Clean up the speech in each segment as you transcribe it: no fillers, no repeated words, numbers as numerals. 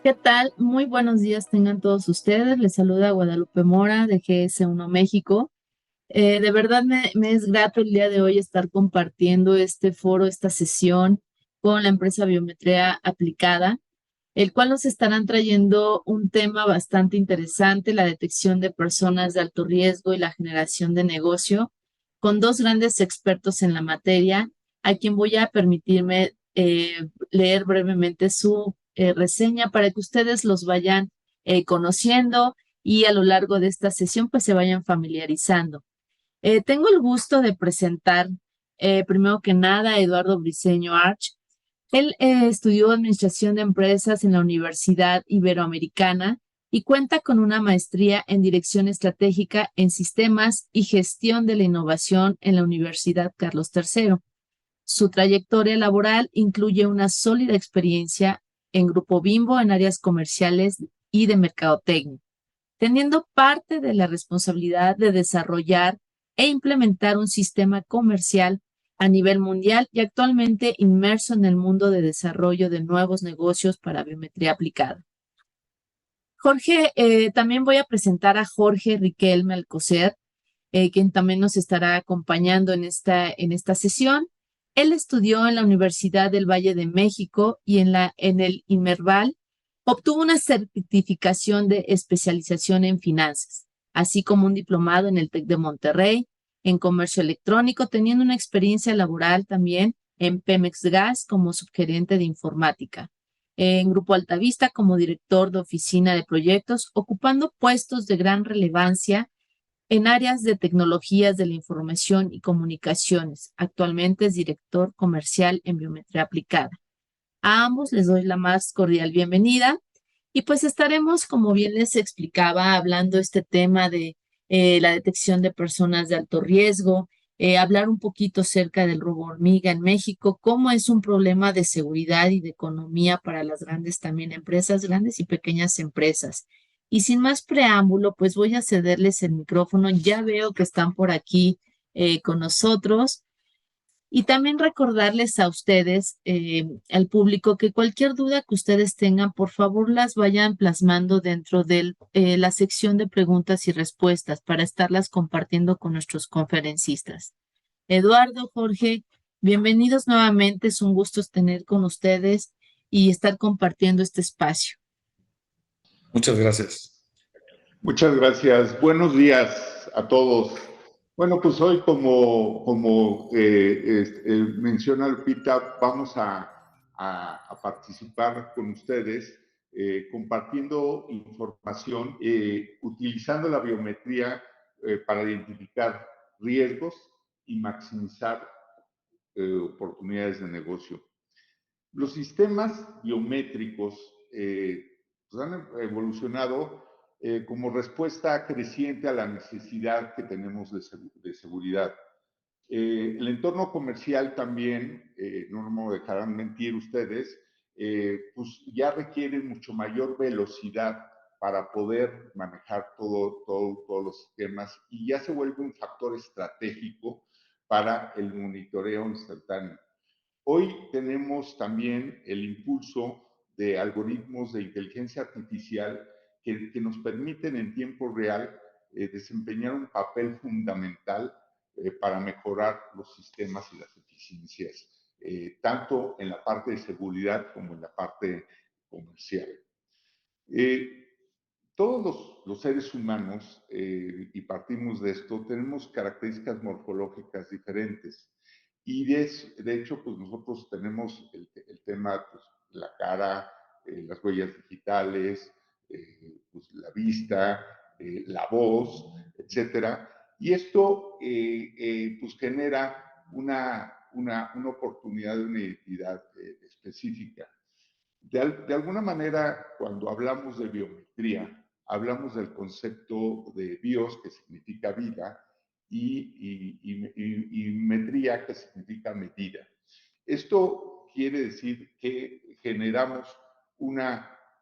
¿Qué tal? Muy buenos días tengan todos ustedes. Les saluda Guadalupe Mora de GS1 México. De verdad me es grato el día de hoy estar compartiendo este foro, esta sesión con la empresa Biometría Aplicada, el cual nos estarán trayendo un tema bastante interesante, la detección de personas de alto riesgo y la generación de negocio, con dos grandes expertos en la materia, a quien voy a permitirme leer brevemente su reseña para que ustedes los vayan conociendo y a lo largo de esta sesión pues se vayan familiarizando. Tengo el gusto de presentar primero que nada a Eduardo Briceño Arch. Él estudió Administración de Empresas en la Universidad Iberoamericana y cuenta con una maestría en Dirección Estratégica en Sistemas y Gestión de la Innovación en la Universidad Carlos III. Su trayectoria laboral incluye una sólida experiencia en Grupo Bimbo en áreas comerciales y de mercadotecnia, teniendo parte de la responsabilidad de desarrollar e implementar un sistema comercial a nivel mundial y actualmente inmerso en el mundo de desarrollo de nuevos negocios para biometría aplicada. Jorge, también voy a presentar a Jorge Riquelme Alcocer, quien también nos estará acompañando en esta sesión. Él estudió en la Universidad del Valle de México y en el Inmerval obtuvo una certificación de especialización en finanzas, así como un diplomado en el TEC de Monterrey en comercio electrónico, teniendo una experiencia laboral también en Pemex Gas como subgerente de informática, en Grupo Altavista como director de oficina de proyectos, ocupando puestos de gran relevancia en áreas de tecnologías de la información y comunicaciones. Actualmente es director comercial en biometría aplicada. A ambos les doy la más cordial bienvenida y pues estaremos, como bien les explicaba, hablando este tema de la detección de personas de alto riesgo, hablar un poquito acerca del robo hormiga en México, cómo es un problema de seguridad y de economía para las grandes también empresas, grandes y pequeñas empresas. Y sin más preámbulo, pues voy a cederles el micrófono. Ya veo que están por aquí con nosotros. Y también recordarles a ustedes, al público, que cualquier duda que ustedes tengan, por favor las vayan plasmando dentro de la sección de preguntas y respuestas para estarlas compartiendo con nuestros conferencistas. Eduardo, Jorge, bienvenidos nuevamente. Es un gusto tener con ustedes y estar compartiendo este espacio. Muchas gracias. Muchas gracias. Buenos días a todos. Bueno, pues hoy, como menciona Lupita, vamos a participar con ustedes compartiendo información, utilizando la biometría para identificar riesgos y maximizar oportunidades de negocio. Los sistemas biométricos pues han evolucionado como respuesta creciente a la necesidad que tenemos de seguridad. El entorno comercial también, no me dejarán mentir ustedes, pues ya requiere mucho mayor velocidad para poder manejar todos los sistemas y ya se vuelve un factor estratégico para el monitoreo instantáneo. Hoy tenemos también el impulso de algoritmos de inteligencia artificial que nos permiten en tiempo real desempeñar un papel fundamental para mejorar los sistemas y las eficiencias, tanto en la parte de seguridad como en la parte comercial. Eh, todos los seres humanos, y partimos de esto, tenemos características morfológicas diferentes. Y de hecho, pues nosotros tenemos el tema, pues, la cara, las huellas digitales, pues, la vista, la voz, etcétera. Y esto, pues, genera una oportunidad de una identidad específica. De alguna manera, cuando hablamos de biometría, hablamos del concepto de bios, que significa vida, y metría, que significa medida. Esto quiere decir que generamos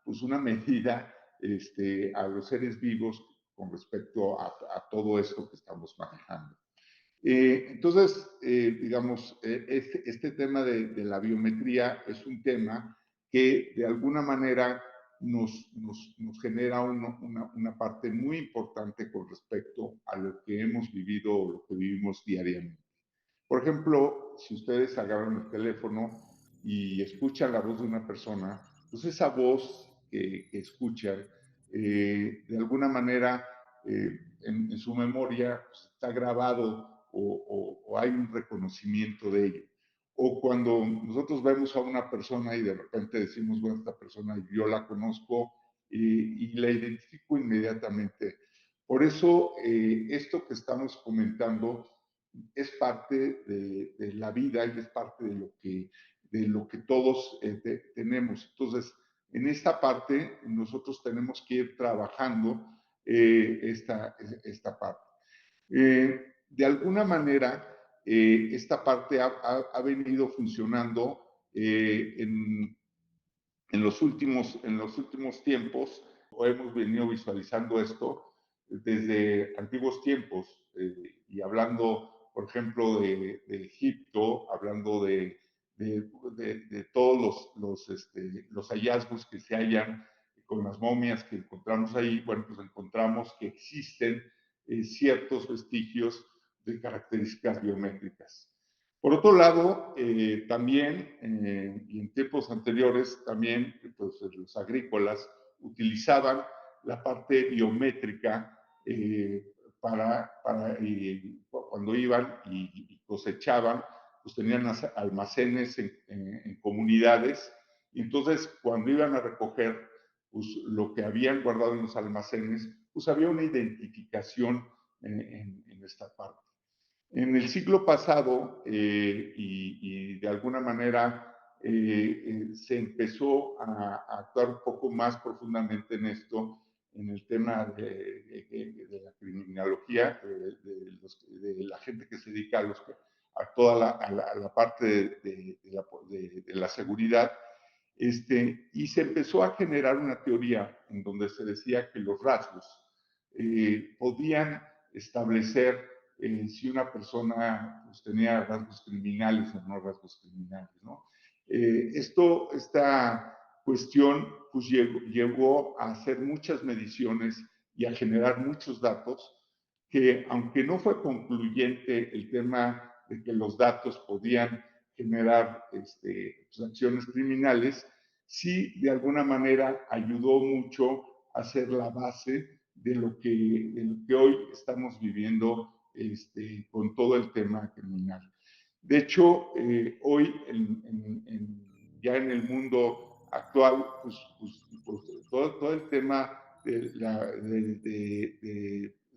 pues una medida a los seres vivos con respecto a todo esto que estamos manejando. Entonces, digamos, este tema de la biometría es un tema que de alguna manera nos genera una parte muy importante con respecto a lo que hemos vivido o lo que vivimos diariamente. Por ejemplo, si ustedes agarran el teléfono y escuchan la voz de una persona, pues esa voz que escuchan, de alguna manera en su memoria pues, está grabado o hay un reconocimiento de ello. O cuando nosotros vemos a una persona y de repente decimos, bueno, esta persona yo la conozco y la identifico inmediatamente. Por eso, esto que estamos comentando es parte de la vida y es parte de lo que todos tenemos. Entonces, en esta parte nosotros tenemos que ir trabajando esta parte. De alguna manera, esta parte ha venido funcionando en los últimos tiempos, o hemos venido visualizando esto desde antiguos tiempos, y hablando, por ejemplo, de Egipto, hablando de todos los hallazgos que se hallan con las momias que encontramos ahí, bueno, pues encontramos que existen ciertos vestigios de características biométricas. Por otro lado, también, y en tiempos anteriores, también pues, los agrícolas utilizaban la parte biométrica cuando iban y cosechaban, pues tenían almacenes en comunidades, y entonces cuando iban a recoger pues, lo que habían guardado en los almacenes, pues había una identificación en esta parte. En el siglo pasado, y de alguna manera se empezó a actuar un poco más profundamente en esto, en el tema de la criminología, de la gente que se dedica a toda la parte de la seguridad, y se empezó a generar una teoría en donde se decía que los rasgos podían establecer si una persona pues, tenía rasgos criminales o no rasgos criminales, ¿no? Esta cuestión pues, llevó a hacer muchas mediciones y a generar muchos datos que, aunque no fue concluyente el tema de que los datos podían generar pues, acciones criminales, sí de alguna manera ayudó mucho a ser la base de lo que hoy estamos viviendo con todo el tema criminal. De hecho, hoy ya en el mundo actual, pues todo el tema de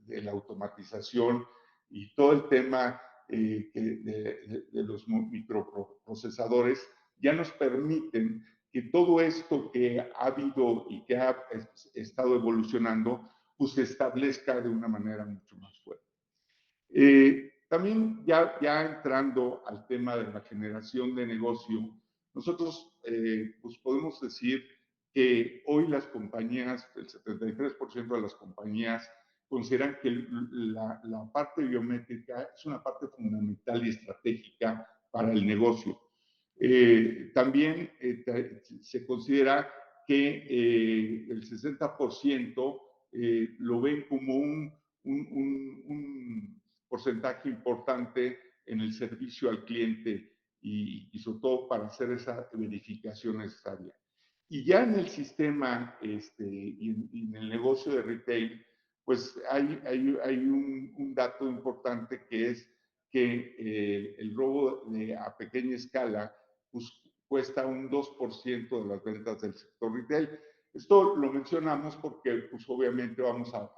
la automatización y todo el tema de los microprocesadores ya nos permiten que todo esto que ha habido y que ha estado evolucionando, pues se establezca de una manera mucho más fuerte. También ya entrando al tema de la generación de negocio, nosotros pues podemos decir que hoy las compañías, el 73% de las compañías consideran que la parte biométrica es una parte fundamental y estratégica para el negocio. También se considera que el 60% lo ven como un porcentaje importante en el servicio al cliente y sobre todo para hacer esa verificación necesaria. Y ya en el sistema y en el negocio de retail, pues hay un dato importante que es que el robo a pequeña escala pues, cuesta un 2% de las ventas del sector retail. Esto lo mencionamos porque pues, obviamente vamos a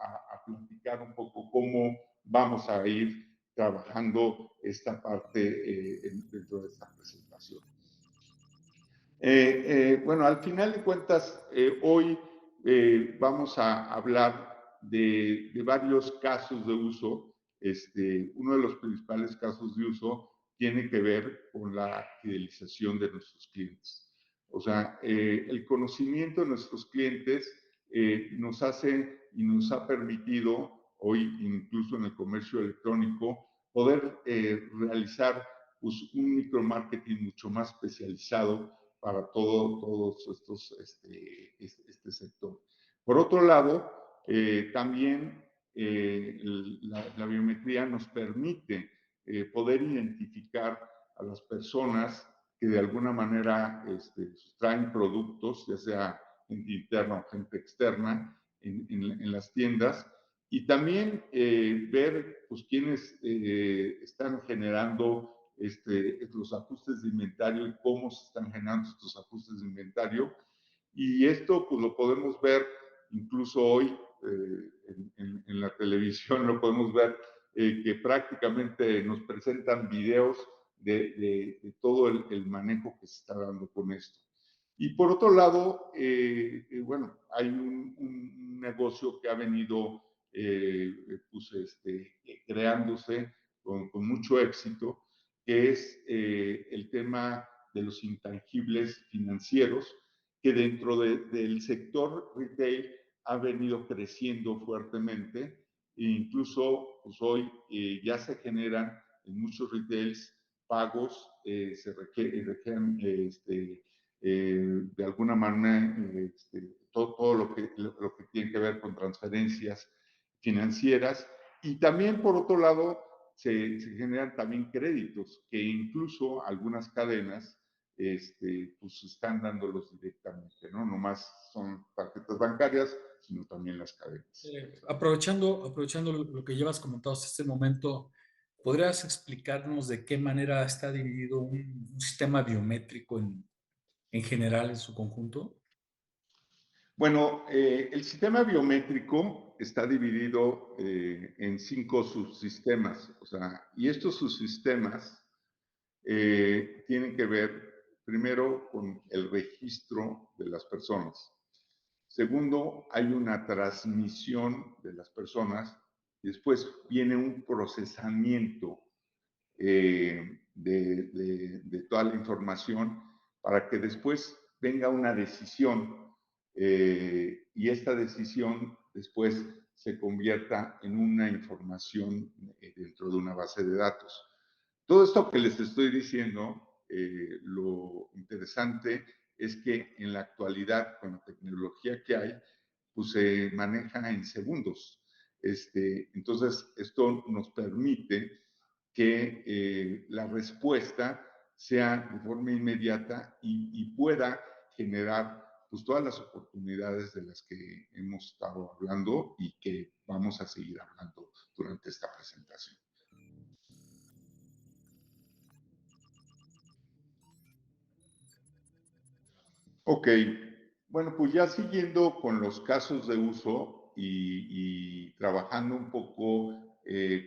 platicar un poco cómo vamos a ir trabajando esta parte dentro de esta presentación. Bueno, al final de cuentas, hoy vamos a hablar de varios casos de uso. Uno de los principales casos de uso tiene que ver con la fidelización de nuestros clientes. O sea, el conocimiento de nuestros clientes nos hace y nos ha permitido hoy, incluso en el comercio electrónico, poder realizar pues, un micromarketing mucho más especializado para todos estos, este sector. Por otro lado, también la biometría nos permite poder identificar a las personas que de alguna manera traen productos, ya sea gente interna o gente externa, en las tiendas, y también ver pues, quiénes están generando los ajustes de inventario y cómo se están generando estos ajustes de inventario. Y esto pues lo podemos ver incluso hoy en la televisión, lo podemos ver que prácticamente nos presentan videos de todo el manejo que se está dando con esto. Y por otro lado, bueno, hay un negocio que ha venido pues, creándose con mucho éxito, que es el tema de los intangibles financieros, que dentro del sector retail ha venido creciendo fuertemente e incluso pues hoy ya se generan en muchos retails pagos, se requieren de alguna manera todo lo que tiene que ver con transferencias financieras y también por otro lado se generan también créditos que incluso algunas cadenas pues están dándolos directamente, ¿no? No más son tarjetas bancarias, sino también las cadenas. Aprovechando lo que llevas comentado hasta este momento, ¿podrías explicarnos de qué manera está dividido un sistema biométrico en general en su conjunto? Bueno, el sistema biométrico está dividido en 5 subsistemas, o sea, y estos subsistemas tienen que ver primero con el registro de las personas. Segundo, hay una transmisión de las personas. Después viene un procesamiento de toda la información para que después venga una decisión y esta decisión después se convierta en una información dentro de una base de datos. Todo esto que les estoy diciendo, lo interesante es que en la actualidad, con la tecnología que hay, pues se maneja en segundos. Entonces, esto nos permite que la respuesta sea de forma inmediata y pueda generar pues, todas las oportunidades de las que hemos estado hablando y que vamos a seguir hablando durante esta presentación. Ok, bueno, pues ya siguiendo con los casos de uso y trabajando un poco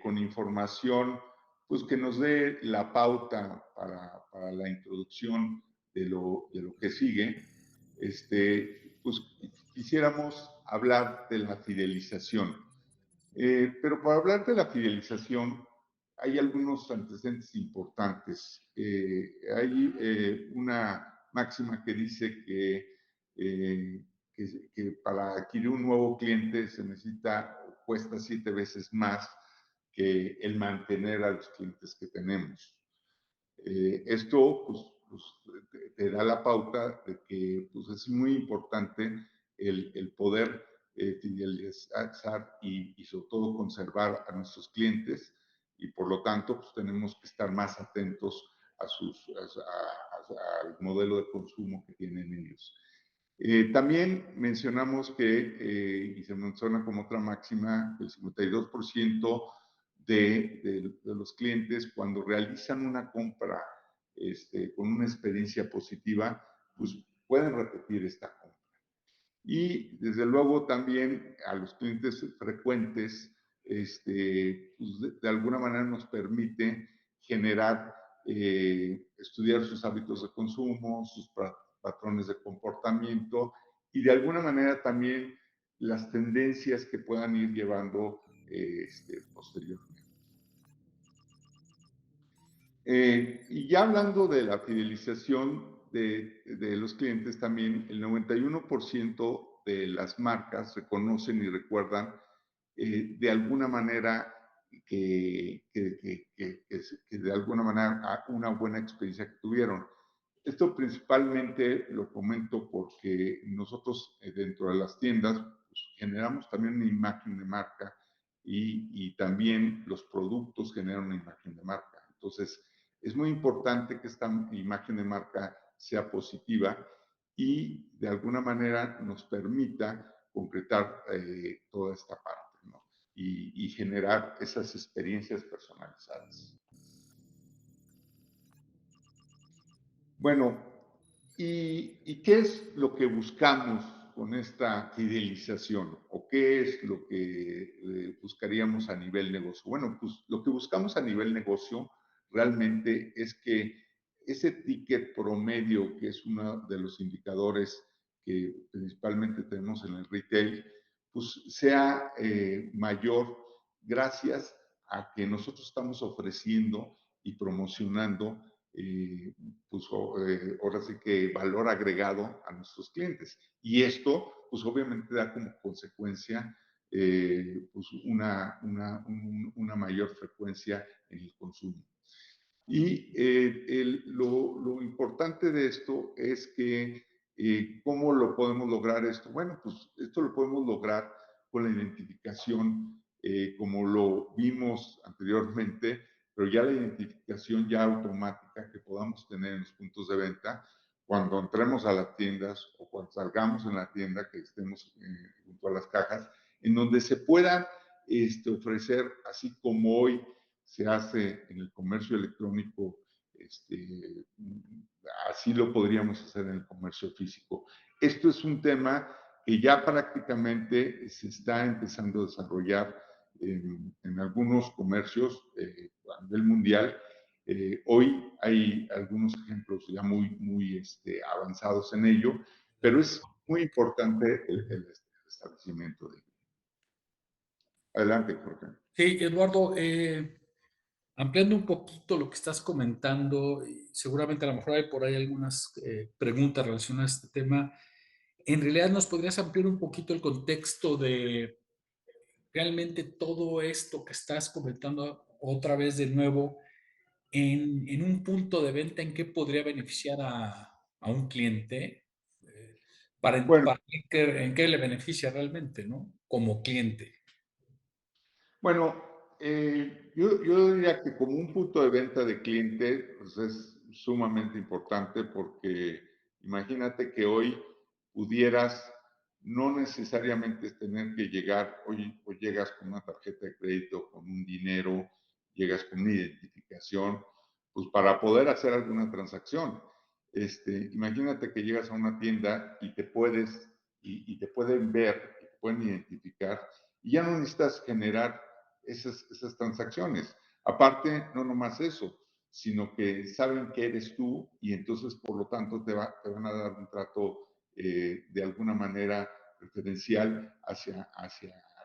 con información, pues que nos dé la pauta para la introducción de lo que sigue, pues quisiéramos hablar de la fidelización. Pero para hablar de la fidelización, hay algunos antecedentes importantes. Hay una máxima que dice que para adquirir un nuevo cliente se necesita, cuesta 7 veces más que el mantener a los clientes que tenemos. Esto pues, te da la pauta de que pues, es muy importante el poder fidelizar y sobre todo conservar a nuestros clientes y por lo tanto pues, tenemos que estar más atentos al modelo de consumo que tienen ellos. También mencionamos que, y se menciona como otra máxima, el 52% de los clientes cuando realizan una compra con una experiencia positiva, pues pueden repetir esta compra. Y desde luego también a los clientes frecuentes, pues de alguna manera nos permite generar, estudiar sus hábitos de consumo, sus patrones de comportamiento y de alguna manera también las tendencias que puedan ir llevando posteriormente. Y ya hablando de la fidelización de los clientes, también el 91% de las marcas reconocen y recuerdan de alguna manera que de alguna manera una buena experiencia que tuvieron. Esto principalmente lo comento porque nosotros dentro de las tiendas pues, generamos también una imagen de marca y también los productos generan una imagen de marca. Entonces, es muy importante que esta imagen de marca sea positiva y de alguna manera nos permita concretar toda esta parte, ¿no? Y generar esas experiencias personalizadas. Bueno, ¿y qué es lo que buscamos con esta fidelización? ¿O qué es lo que buscaríamos a nivel negocio? Bueno, pues lo que buscamos a nivel negocio realmente es que ese ticket promedio, que es uno de los indicadores que principalmente tenemos en el retail, pues sea mayor gracias a que nosotros estamos ofreciendo y promocionando eh, pues ahora sí que valor agregado a nuestros clientes. Y esto, pues obviamente da como consecuencia pues una mayor frecuencia en el consumo. Y lo importante de esto es que, ¿cómo lo podemos lograr esto? Bueno, pues esto lo podemos lograr con la identificación, como lo vimos anteriormente, pero ya la identificación ya automática que podamos tener en los puntos de venta cuando entremos a las tiendas o cuando salgamos en la tienda, que estemos junto a las cajas, en donde se puedan ofrecer, así como hoy se hace en el comercio electrónico, así lo podríamos hacer en el comercio físico. Esto es un tema que ya prácticamente se está empezando a desarrollar en algunos comercios a nivel mundial. Hoy hay algunos ejemplos ya muy avanzados en ello, pero es muy importante el establecimiento de ello. Adelante, Jorge. Sí, Eduardo, ampliando un poquito lo que estás comentando, y seguramente a lo mejor hay por ahí algunas preguntas relacionadas a este tema. En realidad, ¿nos podrías ampliar un poquito el contexto de realmente todo esto que estás comentando otra vez de nuevo en un punto de venta, en qué podría beneficiar a un cliente? Bueno, En qué le beneficia realmente, ¿no? Como cliente. Bueno, yo diría que como un punto de venta de cliente, pues es sumamente importante porque imagínate que hoy pudieras no necesariamente tener que llegar, hoy llegas con una tarjeta de crédito, con un dinero, llegas con una identificación, pues para poder hacer alguna transacción. Imagínate que llegas a una tienda y te y te pueden ver, y te pueden identificar, y ya no necesitas generar esas transacciones. Aparte, no nomás eso, sino que saben que eres tú y entonces, por lo tanto, te van a dar un trato de alguna manera preferencial hacia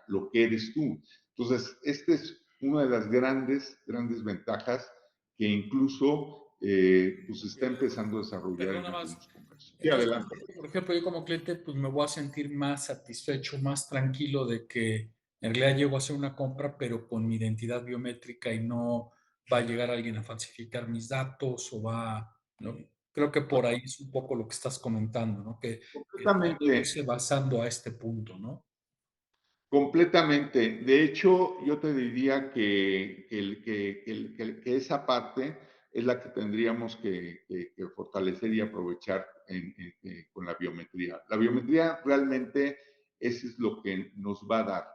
lo que eres tú. Entonces, esta es una de las grandes ventajas que incluso pues está empezando a desarrollar en Perdona más. algunos comercios. Sí, Entonces, adelante. por ejemplo, yo como cliente, pues me voy a sentir más satisfecho, más tranquilo de que en realidad llego a hacer una compra, pero con mi identidad biométrica y no va a llegar alguien a falsificar mis datos o va, ¿no? Creo que por ahí es un poco lo que estás comentando, ¿no? Que todo Completamente. irse basando a este punto, ¿no? Completamente. De hecho, yo te diría que esa parte es la que tendríamos que fortalecer y aprovechar con la biometría. La biometría realmente eso es lo que nos va a dar.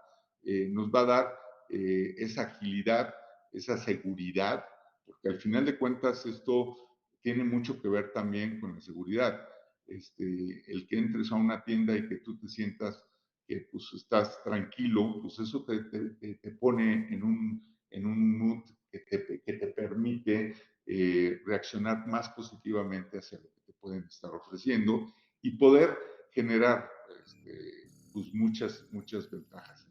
Nos va a dar esa agilidad, esa seguridad, porque al final de cuentas esto tiene mucho que ver también con la seguridad. El que entres a una tienda y que tú te sientas que pues estás tranquilo, pues eso te pone en un mood que te permite reaccionar más positivamente hacia lo que te pueden estar ofreciendo y poder generar pues muchas ventajas.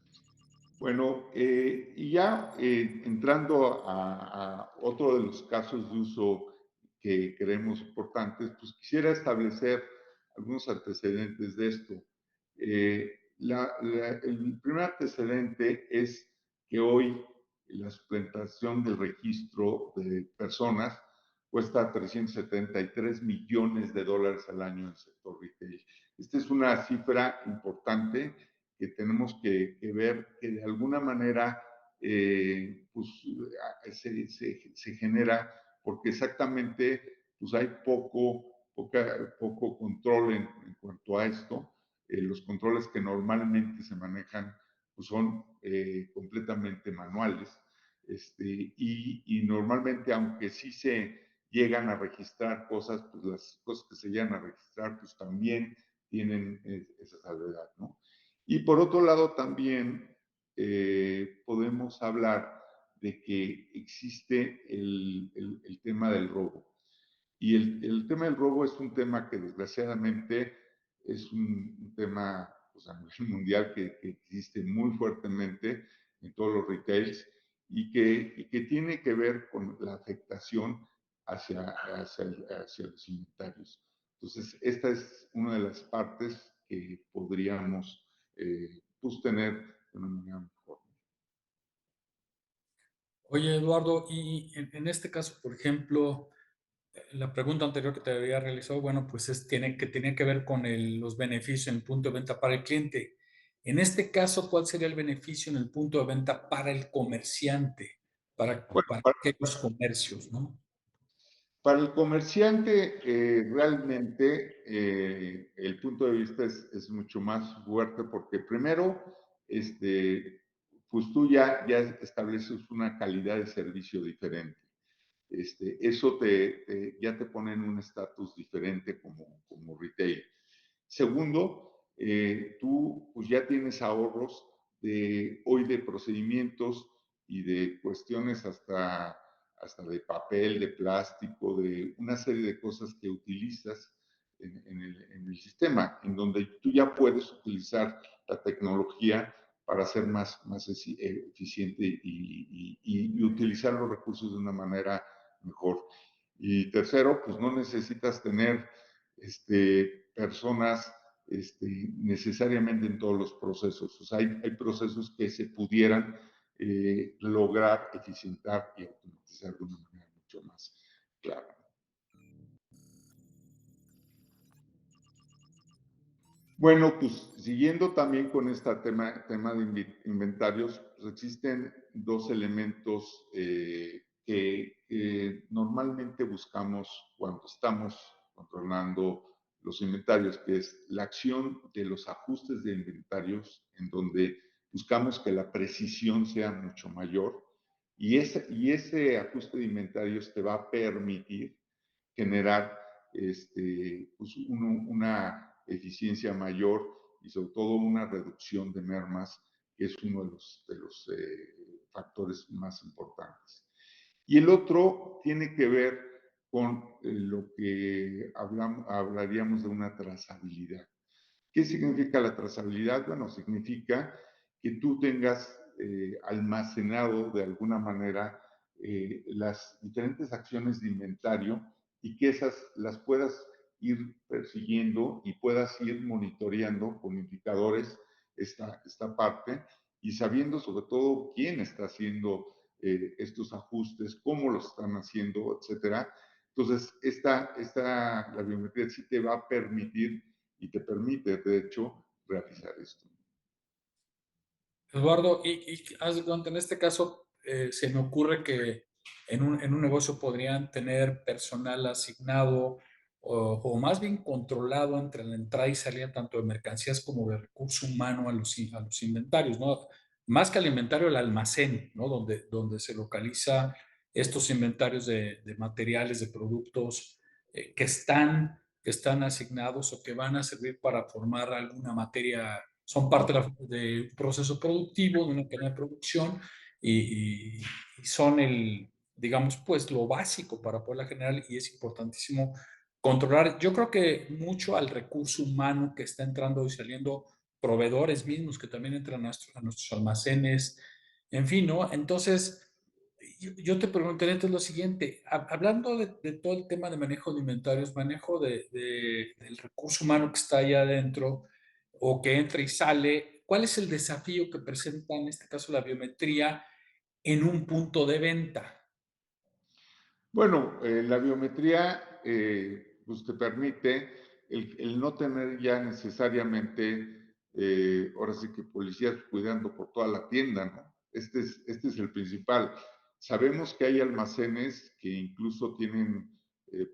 Bueno, y ya entrando a otro de los casos de uso que creemos importantes, pues quisiera establecer algunos antecedentes de esto. El primer antecedente es que hoy la suplantación del registro de personas cuesta 373 millones de dólares al año en el sector retail. Esta es una cifra importante que tenemos que ver que de alguna manera pues, se genera porque exactamente pues hay poco control en cuanto a esto. Los controles que normalmente se manejan pues son completamente manuales. Y normalmente, aunque sí se llegan a registrar cosas, pues las cosas que se llegan a registrar, pues también tienen esa salvedad, ¿no? Y por otro lado, también podemos hablar de que existe el tema del robo. Y el tema del robo es un tema que desgraciadamente es un tema pues, a nivel mundial que existe muy fuertemente en todos los retails y que tiene que ver con la afectación hacia los inventarios. Entonces, esta es una de las partes que podríamos pues, tener de una manera mejor. Oye, Eduardo, y en este caso, por ejemplo, la pregunta anterior que te había realizado, bueno, pues tenía que ver con los beneficios en el punto de venta para el cliente. En este caso, ¿cuál sería el beneficio en el punto de venta para el comerciante, Bueno, para aquellos comercios, ¿no? para el comerciante, realmente el punto de vista es mucho más fuerte porque primero, pues tú ya estableces una calidad de servicio diferente. Eso ya te pone en un estatus diferente como retail. Segundo, tú pues ya tienes ahorros hoy de procedimientos y de cuestiones hasta de papel, de plástico, de una serie de cosas que utilizas en el sistema, en donde tú ya puedes utilizar la tecnología para ser más eficiente y utilizar los recursos de una manera mejor. Y tercero, pues no necesitas tener personas necesariamente en todos los procesos. O sea, hay procesos que se pudieran lograr eficientar y automatizar de una manera mucho más clara. Bueno, pues siguiendo también con este tema de inventarios, pues existen dos elementos que normalmente buscamos cuando estamos controlando los inventarios, que es la acción de los ajustes de inventarios, en donde buscamos que la precisión sea mucho mayor, y ese ajuste de inventarios te va a permitir generar pues una eficiencia mayor y sobre todo una reducción de mermas, que es uno de los factores más importantes. Y el otro tiene que ver con lo que hablaríamos de una trazabilidad. ¿Qué significa la trazabilidad? Bueno, significa que tú tengas almacenado de alguna manera las diferentes acciones de inventario y que esas las puedas ir persiguiendo y puedas ir monitoreando con indicadores esta parte y sabiendo sobre todo quién está haciendo estos ajustes, cómo los están haciendo, etcétera. Entonces, la biometría sí te va a permitir y te permite, de hecho, realizar esto. Eduardo, y haz de cuenta, en este caso, se me ocurre que en un negocio podrían tener personal asignado o más bien controlado entre la entrada y salida tanto de mercancías como de recurso humano a los inventarios, ¿no? Más que al inventario, el almacén, ¿no? Donde se localiza estos inventarios de materiales, de productos que están asignados o que van a servir para formar alguna materia, son parte de un proceso productivo, de una cadena de producción y son digamos, pues lo básico para poderla generar y es importantísimo controlar. Yo creo que mucho al recurso humano que está entrando y saliendo, proveedores mismos que también entran a nuestros almacenes, en fin, ¿no? Entonces, yo te preguntaría entonces lo siguiente, hablando de todo el tema de manejo de inventarios, manejo del recurso humano que está allá adentro o que entra y sale, ¿cuál es el desafío que presenta en este caso la biometría en un punto de venta? Bueno, la biometría pues te permite el no tener ya necesariamente, ahora sí que policías cuidando por toda la tienda, ¿no? Este es el principal. Sabemos que hay almacenes que incluso tienen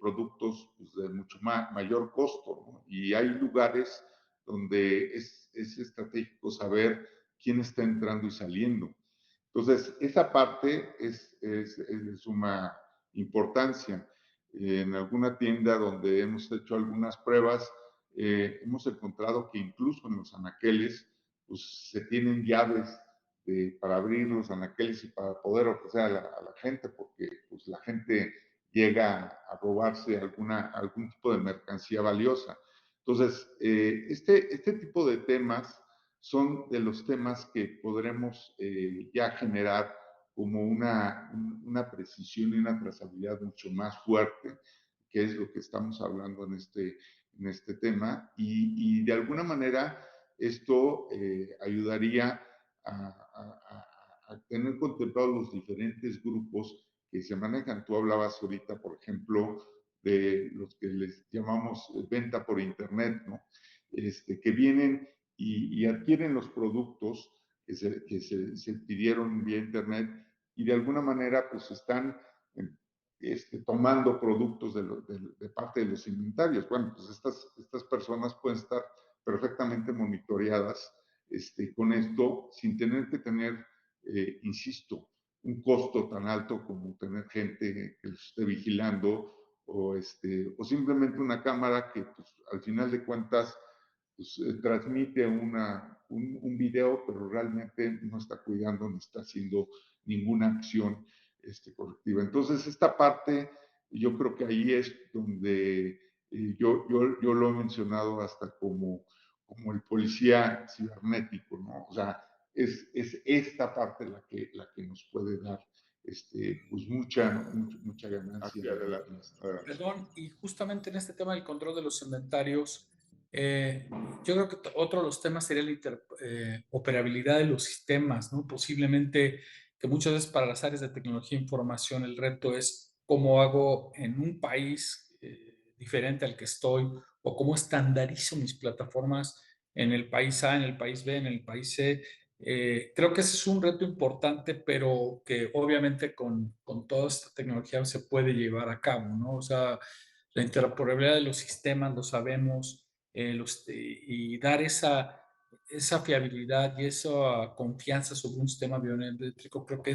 productos pues, de mucho mayor costo, ¿no? Y hay lugares donde es estratégico saber quién está entrando y saliendo. Entonces, esa parte es de suma importancia. En alguna tienda donde hemos hecho algunas pruebas, hemos encontrado que incluso en los anaqueles, pues se tienen llaves para abrir los anaqueles y para poder ofrecer a la gente, porque pues, la gente llega a robarse algún tipo de mercancía valiosa. Entonces, este tipo de temas son de los temas que podremos ya generar como una precisión y una trazabilidad mucho más fuerte, que es lo que estamos hablando en este tema, y de alguna manera esto ayudaría a tener contemplados los diferentes grupos que se manejan. Tú hablabas ahorita, por ejemplo, de los que les llamamos venta por Internet, ¿no? Que vienen y adquieren los productos se pidieron vía Internet y de alguna manera pues están tomando productos de parte de los inventarios. Bueno, pues estas personas pueden estar perfectamente monitoreadas con esto sin tener que tener, insisto, un costo tan alto como tener gente que los esté vigilando o simplemente una cámara que pues, al final de cuentas pues, transmite un video, pero realmente no está cuidando ni está haciendo ninguna acción correctiva. Entonces, esta parte, yo creo que ahí es donde yo lo he mencionado hasta como el policía cibernético, ¿no? O sea, es esta parte la que nos puede dar pues mucha ganancia. Perdón, y justamente en este tema del control de los inventarios, yo creo que otro de los temas sería la interoperabilidad de los sistemas, ¿no? Posiblemente que muchas veces para las áreas de tecnología e información el reto es cómo hago en un país diferente al que estoy o cómo estandarizo mis plataformas en el país A, en el país B, en el país C. Creo que ese es un reto importante, pero que obviamente con toda esta tecnología se puede llevar a cabo, ¿no? O sea, la interoperabilidad de los sistemas, lo sabemos, y dar esa fiabilidad y esa confianza sobre un sistema biométrico, creo que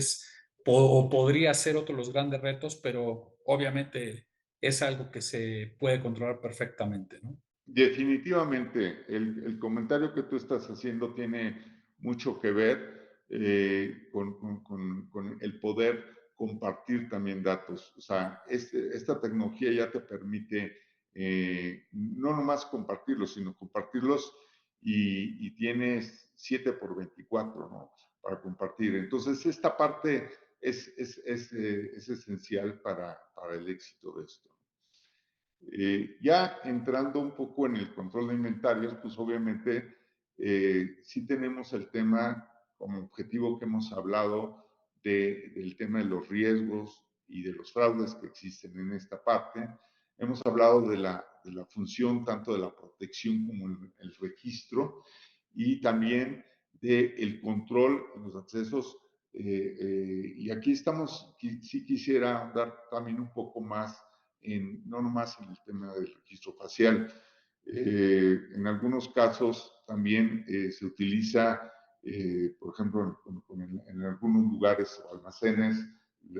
o podría ser otro de los grandes retos, pero obviamente es algo que se puede controlar perfectamente, ¿no? Definitivamente, el comentario que tú estás haciendo tiene mucho que ver con el poder compartir también datos. O sea, esta tecnología ya te permite no nomás compartirlos, sino compartirlos y tienes 7 por 24, ¿no? Para compartir. Entonces, esta parte es esencial para el éxito de esto. Ya entrando un poco en el control de inventarios, pues obviamente sí tenemos el tema como objetivo que hemos hablado del tema de los riesgos y de los fraudes que existen en esta parte. Hemos hablado de la función tanto de la protección como el registro y también del control en los accesos. Y aquí estamos, sí quisiera dar también un poco más no nomás en el tema del registro facial. En algunos casos también se utiliza, por ejemplo, en algunos lugares o almacenes,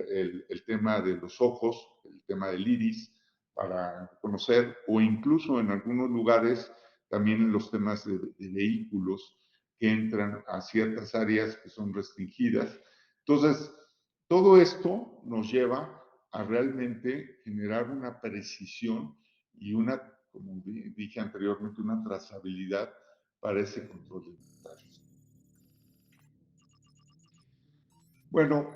el tema de los ojos, el tema del iris, para conocer, o incluso en algunos lugares también en los temas de vehículos que entran a ciertas áreas que son restringidas. Entonces, todo esto nos lleva a realmente generar una precisión y como dije anteriormente, una trazabilidad para ese control de inventarios. Bueno,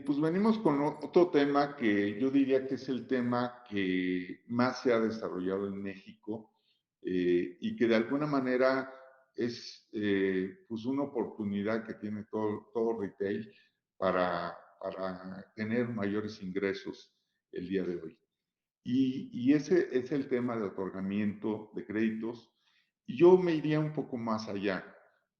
pues venimos con otro tema que yo diría que es el tema que más se ha desarrollado en México y que de alguna manera es pues una oportunidad que tiene todo retail para tener mayores ingresos el día de hoy. Y ese es el tema de otorgamiento de créditos. Y yo me iría un poco más allá.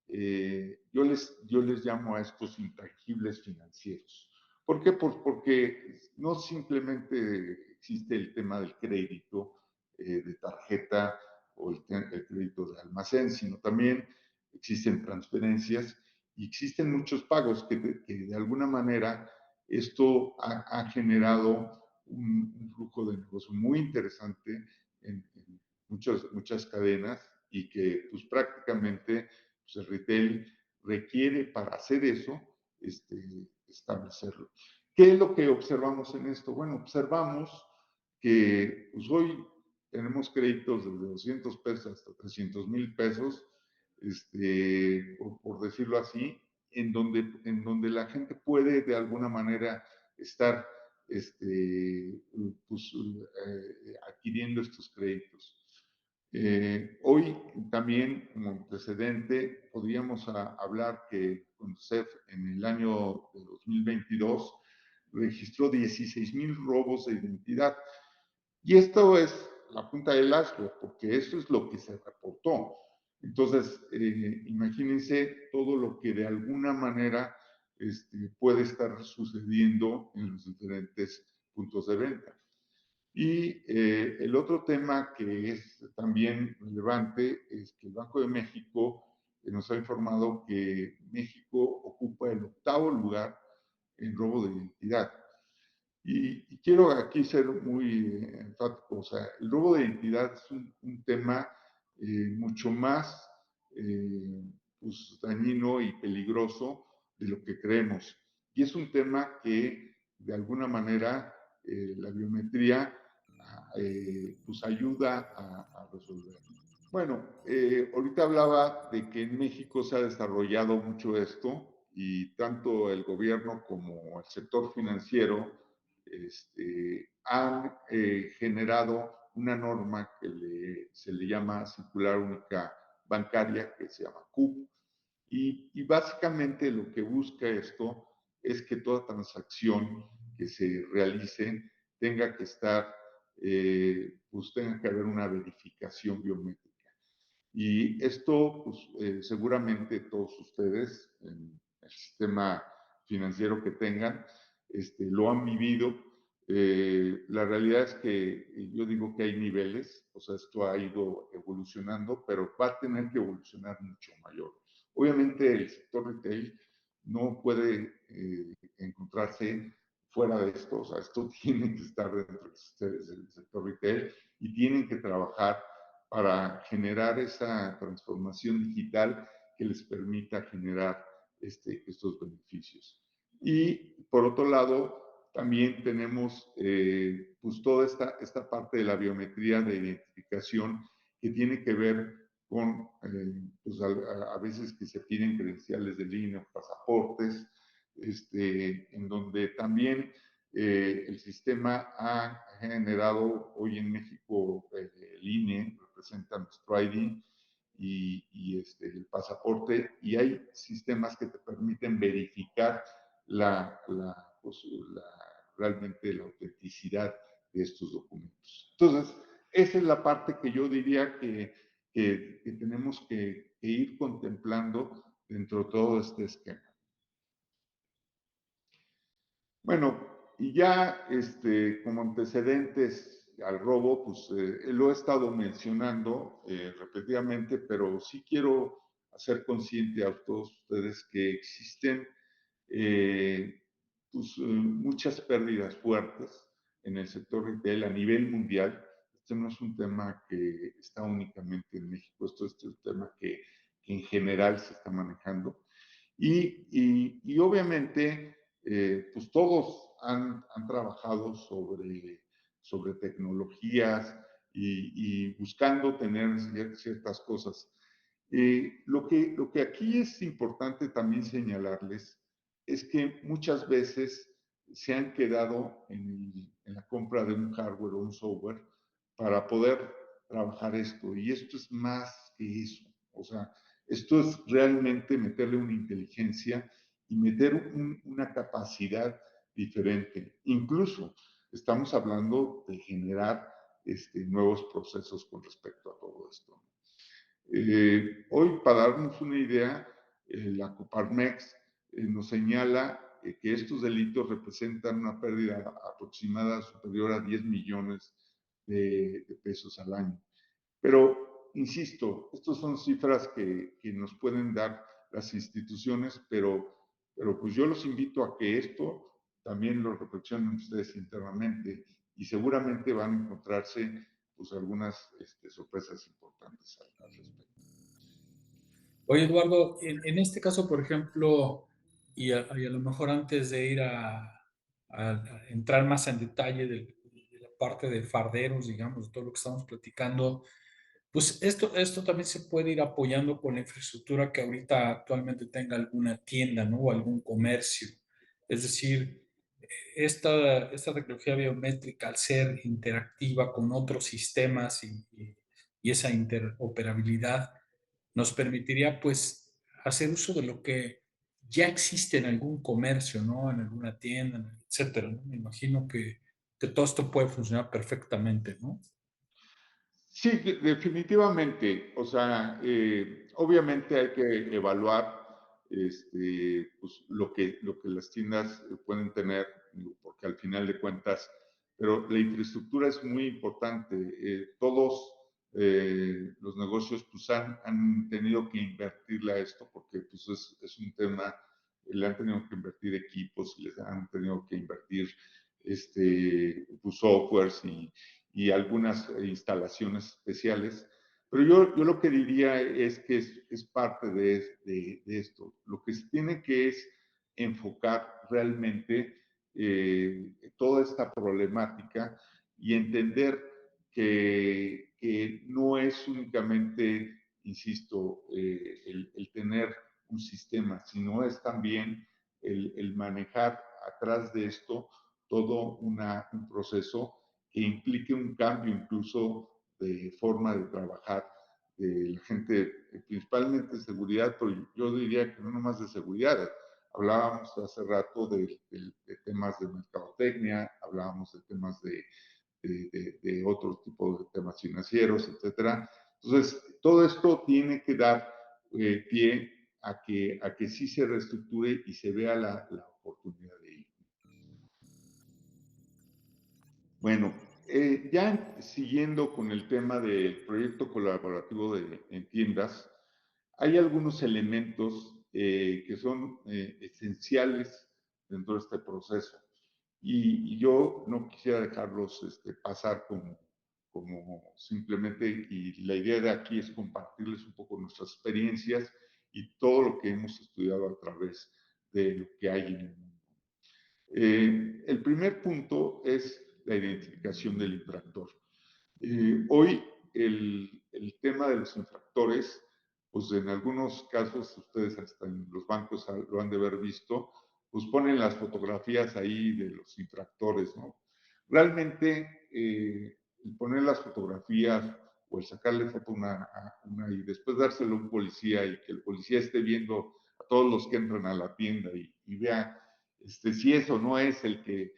Yo les llamo a estos intangibles financieros. ¿Por qué? Pues porque no simplemente existe el tema del crédito de tarjeta o el crédito de almacén, sino también existen transferencias y existen muchos pagos que de alguna manera esto ha generado un flujo de negocio muy interesante en muchas cadenas y que pues prácticamente pues, el retail requiere para hacer eso establecerlo. ¿Qué es lo que observamos en esto? Bueno, observamos que pues, hoy tenemos créditos desde 200 pesos hasta 300,000 pesos, por decirlo así, en donde la gente puede de alguna manera estar pues, adquiriendo estos créditos. Hoy también, como antecedente, podríamos hablar que CONDUCEF en el año de 2022 registró 16,000 robos de identidad. Y esto es la punta del iceberg, porque eso es lo que se reportó. Entonces, imagínense todo lo que de alguna manera puede estar sucediendo en los diferentes puntos de venta. Y el otro tema que es también relevante es que el Banco de México nos ha informado que México ocupa el 8º lugar en robo de identidad. Y quiero aquí ser muy enfático, o sea, el robo de identidad es un tema mucho más pues, dañino y peligroso de lo que creemos. Y es un tema que de alguna manera la biometría pues ayuda a resolver. Bueno, ahorita hablaba de que en México se ha desarrollado mucho esto y tanto el gobierno como el sector financiero han generado una norma que se le llama Circular Única Bancaria, que se llama CUP, y básicamente lo que busca esto es que toda transacción que se realice tenga que estar, pues tenga que haber una verificación biométrica. Y esto, pues seguramente todos ustedes en el sistema financiero que tengan, lo han vivido. La realidad es que yo digo que hay niveles, o sea, esto ha ido evolucionando, pero va a tener que evolucionar mucho mayor. Obviamente el sector retail no puede encontrarse fuera de esto, o sea, esto tiene que estar dentro del sector retail y tienen que trabajar para generar esa transformación digital que les permita generar estos beneficios. Y por otro lado, también tenemos pues toda esta parte de la biometría de identificación que tiene que ver con, pues a veces que se piden credenciales de línea, pasaportes, en donde también el sistema ha generado hoy en México el INE, representa nuestro ID y el pasaporte, y hay sistemas que te permiten verificar pues, realmente la autenticidad de estos documentos. Entonces, esa es la parte que yo diría que tenemos que ir contemplando dentro de todo este esquema. Bueno, y ya como antecedentes al robo, pues lo he estado mencionando repetidamente, pero sí quiero hacer consciente a todos ustedes que existen pues, muchas pérdidas fuertes en el sector retail a nivel mundial. Este no es un tema que está únicamente en México, esto es un tema que en general se está manejando. Y obviamente, pues todos han trabajado sobre tecnologías y buscando tener ciertas cosas. Lo que aquí es importante también señalarles es que muchas veces se han quedado en la compra de un hardware o un software para poder trabajar esto. Y esto es más que eso. O sea, esto es realmente meterle una inteligencia y meter una capacidad diferente. Incluso estamos hablando de generar nuevos procesos con respecto a todo esto. Hoy, para darnos una idea, la Coparmex nos señala que estos delitos representan una pérdida aproximada superior a 10 millones de pesos al año. Pero, insisto, estas son cifras que nos pueden dar las instituciones, pero pues yo los invito a que esto también lo reflexionen ustedes internamente y seguramente van a encontrarse pues algunas sorpresas importantes al respecto. Oye, Eduardo, en este caso, por ejemplo, y a lo mejor antes de ir a entrar más en detalle de la parte de farderos, digamos, de todo lo que estamos platicando, pues esto también se puede ir apoyando con la infraestructura que ahorita actualmente tenga alguna tienda, ¿no? O algún comercio. Es decir, esta tecnología biométrica, al ser interactiva con otros sistemas y esa interoperabilidad, nos permitiría, pues, hacer uso de lo que ya existe en algún comercio, ¿no? En alguna tienda, etcétera, ¿no? Me imagino que todo esto puede funcionar perfectamente, ¿no? Sí, definitivamente. O sea, obviamente hay que evaluar pues, lo que las tiendas pueden tener, porque al final de cuentas, pero la infraestructura es muy importante. Todos los negocios pues, han tenido que invertirle a esto, porque pues, es un tema, le han tenido que invertir equipos, les han tenido que invertir pues, softwares y algunas instalaciones especiales. Pero yo lo que diría es que es parte de esto. Lo que se tiene que es enfocar realmente toda esta problemática y entender que no es únicamente, insisto, el tener un sistema, sino es también el manejar atrás de esto todo un proceso que implique un cambio incluso de forma de trabajar de la gente, principalmente de seguridad, pero yo diría que no nomás de seguridad. Hablábamos hace rato de temas de mercadotecnia, hablábamos de temas de otro tipo de temas financieros, etcétera. Entonces, todo esto tiene que dar pie a que sí se reestructure y se vea la oportunidad de ello. Bueno, ya siguiendo con el tema del proyecto colaborativo en tiendas, hay algunos elementos que son esenciales dentro de este proceso y yo no quisiera dejarlos pasar como simplemente, y la idea de aquí es compartirles un poco nuestras experiencias y todo lo que hemos estudiado a través de lo que hay en el mundo. El primer punto es la identificación del infractor. Hoy el tema de los infractores, pues en algunos casos, ustedes hasta en los bancos lo han de haber visto, pues ponen las fotografías ahí de los infractores, ¿no? Realmente, el poner las fotografías o el sacarle foto a una y después dárselo a un policía y que el policía esté viendo a todos los que entran a la tienda y vea si eso no es el que,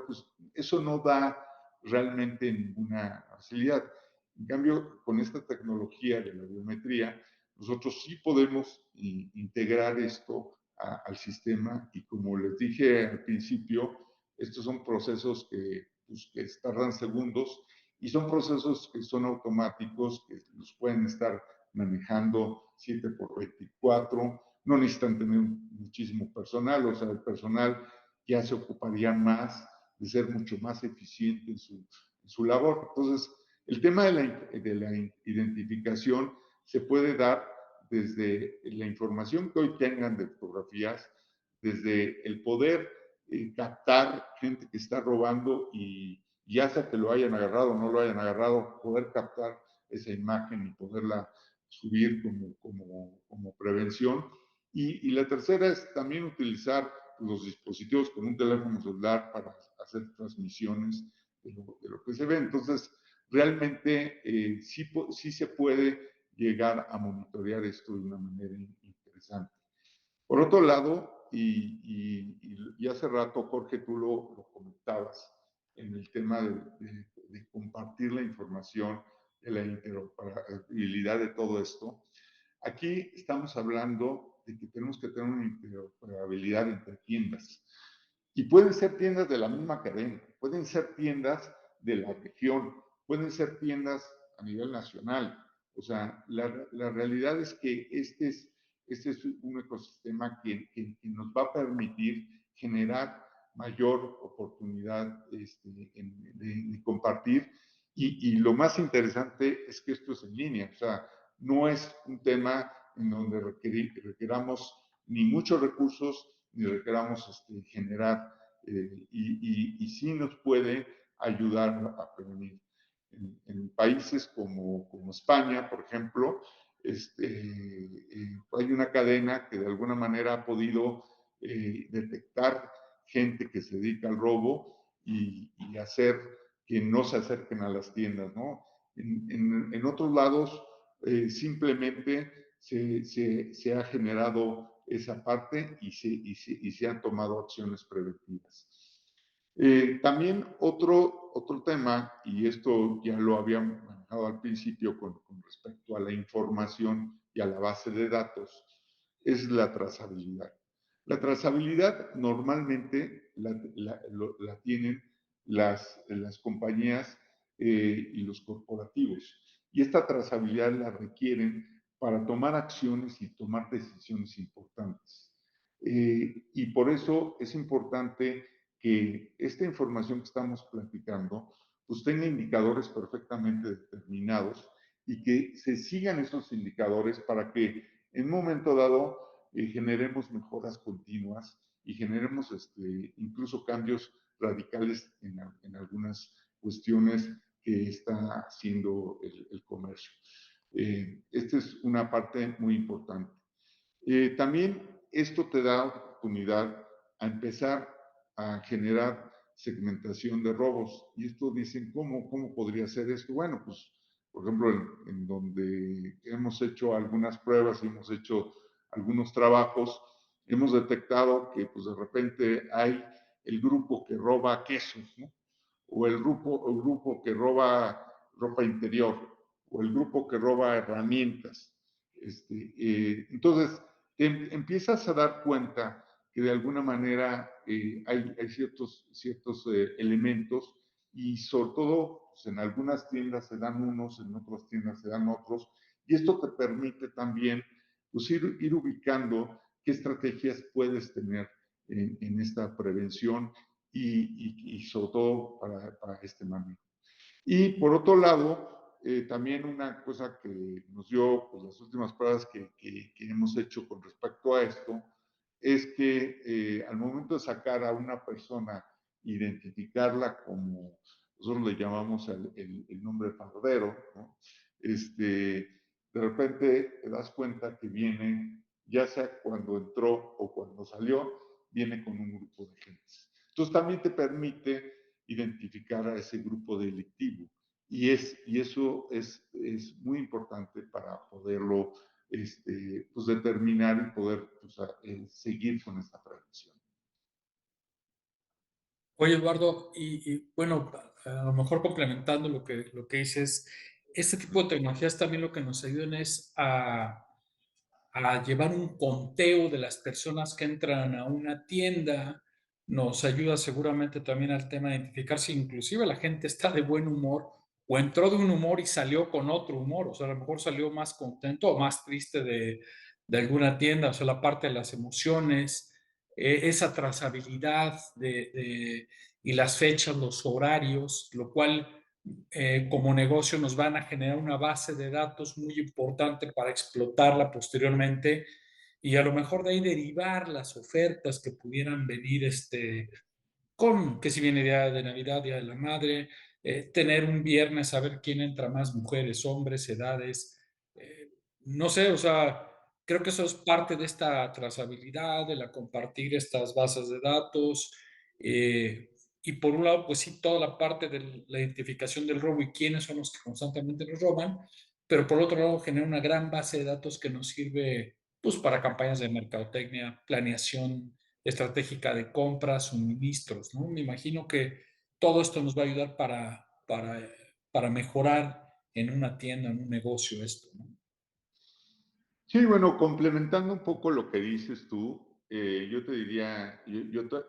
pues eso no da realmente ninguna facilidad. En cambio, con esta tecnología de la biometría, nosotros sí podemos integrar esto al sistema y como les dije al principio, estos son procesos que tardan segundos y son procesos que son automáticos, que los pueden estar manejando 7x24, no necesitan tener muchísimo personal, o sea, el personal ya se ocuparía más de ser mucho más eficiente en su labor. Entonces, el tema de la identificación se puede dar desde la información que hoy tengan de fotografías, desde el poder captar gente que está robando y ya sea que lo hayan agarrado o no lo hayan agarrado, poder captar esa imagen y poderla subir como prevención. Y la tercera es también utilizar los dispositivos con un teléfono celular para hacer transmisiones de lo que se ve. Entonces, realmente sí se puede llegar a monitorear esto de una manera interesante. Por otro lado, y hace rato, Jorge, tú lo comentabas en el tema de compartir la información, de la interoperabilidad de todo esto. Aquí estamos hablando de que tenemos que tener una interoperabilidad entre tiendas. Y pueden ser tiendas de la misma cadena, pueden ser tiendas de la región, pueden ser tiendas a nivel nacional. O sea, la realidad es que este es un ecosistema que nos va a permitir generar mayor oportunidad de compartir. Y lo más interesante es que esto es en línea, o sea, no es un tema en donde requeramos ni muchos recursos ni requeramos generar y sí nos puede ayudar a prevenir. En países como España, por ejemplo, hay una cadena que de alguna manera ha podido detectar gente que se dedica al robo y hacer que no se acerquen a las tiendas, ¿no? En otros lados, simplemente se ha generado esa parte y se han tomado acciones preventivas. También otro tema, y esto ya lo habíamos manejado al principio con respecto a la información y a la base de datos, es la trazabilidad. La trazabilidad normalmente la tienen las compañías y los corporativos. Y esta trazabilidad la requieren para tomar acciones y tomar decisiones importantes. Y por eso es importante que esta información que estamos platicando pues tenga indicadores perfectamente determinados y que se sigan esos indicadores para que en un momento dado generemos mejoras continuas y generemos incluso cambios radicales en algunas cuestiones que está haciendo el comercio. Esta es una parte muy importante. También esto te da oportunidad a empezar a generar segmentación de robos. Y esto dicen, ¿cómo podría ser esto? Bueno, pues, por ejemplo, en donde hemos hecho algunas pruebas y hemos hecho algunos trabajos, hemos detectado que pues de repente hay el grupo que roba quesos, ¿no? O el grupo que roba ropa interior, o el grupo que roba herramientas. Entonces, te empiezas a dar cuenta que de alguna manera hay ciertos elementos y sobre todo pues, en algunas tiendas se dan unos, en otras tiendas se dan otros, y esto te permite también pues, ir ubicando qué estrategias puedes tener en esta prevención y sobre todo para este manejo. Y por otro lado, también una cosa que nos dio pues, las últimas pruebas que hemos hecho con respecto a esto es que al momento de sacar a una persona, identificarla como nosotros le llamamos el nombre fardero, ¿no? De repente te das cuenta que viene, ya sea cuando entró o cuando salió, viene con un grupo de gente. Entonces también te permite identificar a ese grupo delictivo. Y eso es muy importante para poderlo pues determinar y poder pues, seguir con esta prevención. Oye, Eduardo, bueno, a lo mejor complementando lo que dices, este tipo de tecnologías también lo que nos ayudan es a llevar un conteo de las personas que entran a una tienda, nos ayuda seguramente también al tema de identificar si inclusive la gente está de buen humor o entró de un humor y salió con otro humor, o sea, a lo mejor salió más contento o más triste de alguna tienda, o sea, la parte de las emociones, esa trazabilidad y las fechas, los horarios, lo cual como negocio nos van a generar una base de datos muy importante para explotarla posteriormente y a lo mejor de ahí derivar las ofertas que pudieran venir con que si viene día de Navidad, Día de la Madre, tener un viernes, saber quién entra más, mujeres, hombres, edades, no sé, o sea, creo que eso es parte de esta trazabilidad, de la compartir estas bases de datos. Y por un lado, pues sí, toda la parte de la identificación del robo y quiénes son los que constantemente nos roban, pero por otro lado genera una gran base de datos que nos sirve pues para campañas de mercadotecnia, planeación estratégica de compras, suministros, ¿no? Me imagino que todo esto nos va a ayudar para mejorar en una tienda, en un negocio esto, ¿no? Sí, bueno, complementando un poco lo que dices tú, yo te diría,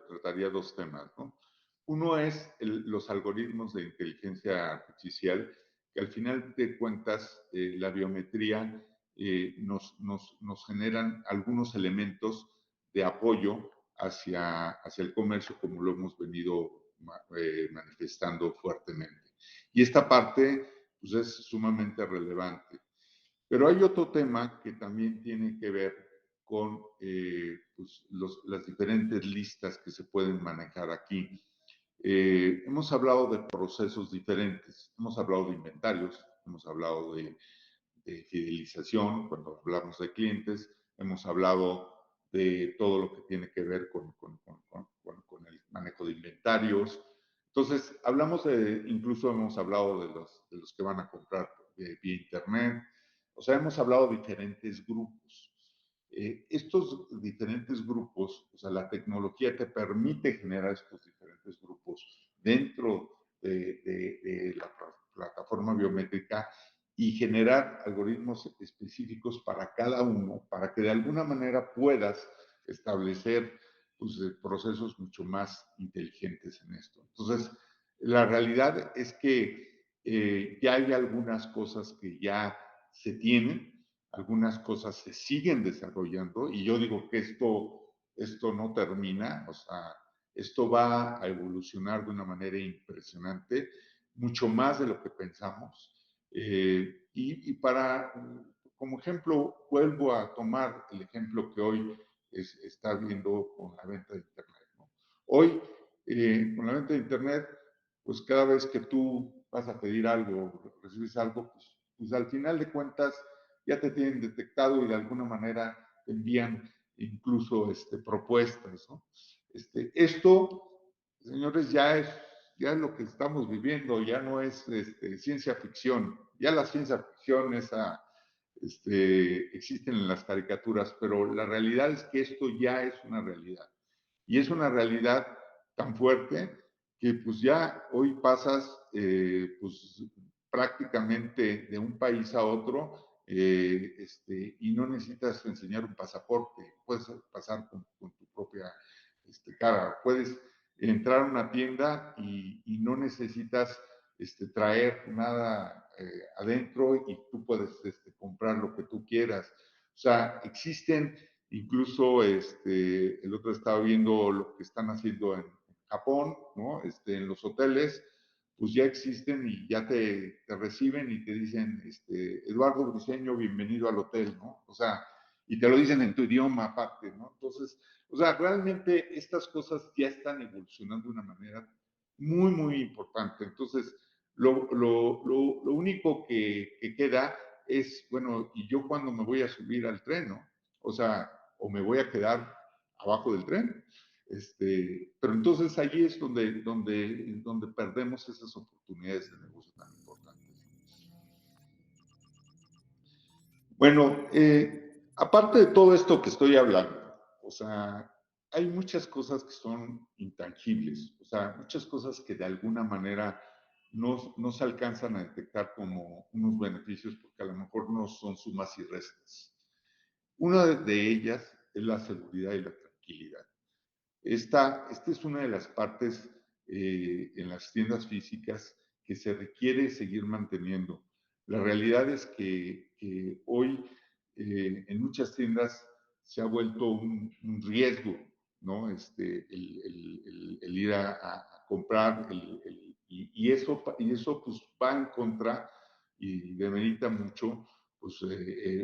trataría dos temas, ¿no? Uno es los algoritmos de inteligencia artificial, que al final de cuentas, la biometría nos generan algunos elementos de apoyo hacia el comercio, como lo hemos venido manifestando fuertemente. Y esta parte, pues, es sumamente relevante. Pero hay otro tema que también tiene que ver con pues las diferentes listas que se pueden manejar aquí. Hemos hablado de procesos diferentes, hemos hablado de inventarios, hemos hablado de fidelización cuando hablamos de clientes, hemos hablado de todo lo que tiene que ver con el manejo de inventarios. Entonces, incluso hemos hablado de los que van a comprar vía internet, o sea, hemos hablado de diferentes grupos. Estos diferentes grupos, o sea, la tecnología te permite generar estos diferentes grupos dentro de la plataforma biométrica y generar algoritmos específicos para cada uno, para que de alguna manera puedas establecer pues, procesos mucho más inteligentes en esto. Entonces, la realidad es que ya hay algunas cosas que ya se tienen, algunas cosas se siguen desarrollando y yo digo que esto no termina, o sea, esto va a evolucionar de una manera impresionante, mucho más de lo que pensamos. Como ejemplo, vuelvo a tomar el ejemplo que hoy está viendo con la venta de Internet, ¿no? Hoy, con la venta de Internet, pues cada vez que tú vas a pedir algo, recibes algo, pues al final de cuentas ya te tienen detectado y de alguna manera te envían incluso propuestas, ¿no? Esto, señores, ya es lo que estamos viviendo, ya no es ciencia ficción. Ya la ciencia ficción existen en las caricaturas, pero la realidad es que esto ya es una realidad. Y es una realidad tan fuerte que pues ya hoy pasas pues prácticamente de un país a otro y no necesitas enseñar un pasaporte, puedes pasar con tu propia cara, puedes entrar a una tienda y no necesitas traer nada adentro y tú puedes comprar lo que tú quieras. O sea, existen incluso, el otro estaba viendo lo que están haciendo en Japón, ¿no? En los hoteles, pues ya existen y ya te reciben y te dicen, Eduardo Briceño, bienvenido al hotel, ¿no? O sea, y te lo dicen en tu idioma aparte, ¿no? Entonces, o sea, realmente estas cosas ya están evolucionando de una manera muy, muy importante. Entonces, lo único que queda es, bueno, ¿y yo cuándo me voy a subir al tren, no? O sea, o me voy a quedar abajo del tren. Pero entonces allí es donde perdemos esas oportunidades de negocio tan importantes. Bueno, aparte de todo esto que estoy hablando, o sea, hay muchas cosas que son intangibles, o sea, muchas cosas que de alguna manera no se alcanzan a detectar como unos beneficios porque a lo mejor no son sumas y restas. Una de ellas es la seguridad y la tranquilidad. Esta es una de las partes en las tiendas físicas que se requiere seguir manteniendo. La realidad es que hoy en muchas tiendas se ha vuelto un riesgo, ¿no? El ir a comprar y eso pues va en contra y demerita mucho, pues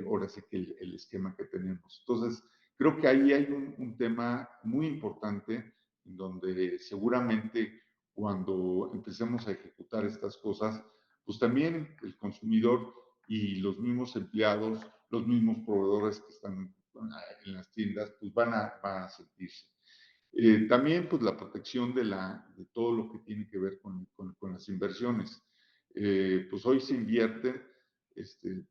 ahora sí que el esquema que tenemos. Entonces, creo que ahí hay un tema muy importante en donde seguramente cuando empecemos a ejecutar estas cosas, pues también el consumidor y los mismos empleados, los mismos proveedores que están en las tiendas, pues van a sentirse. También, pues, la protección de todo lo que tiene que ver con las inversiones. Pues hoy se invierte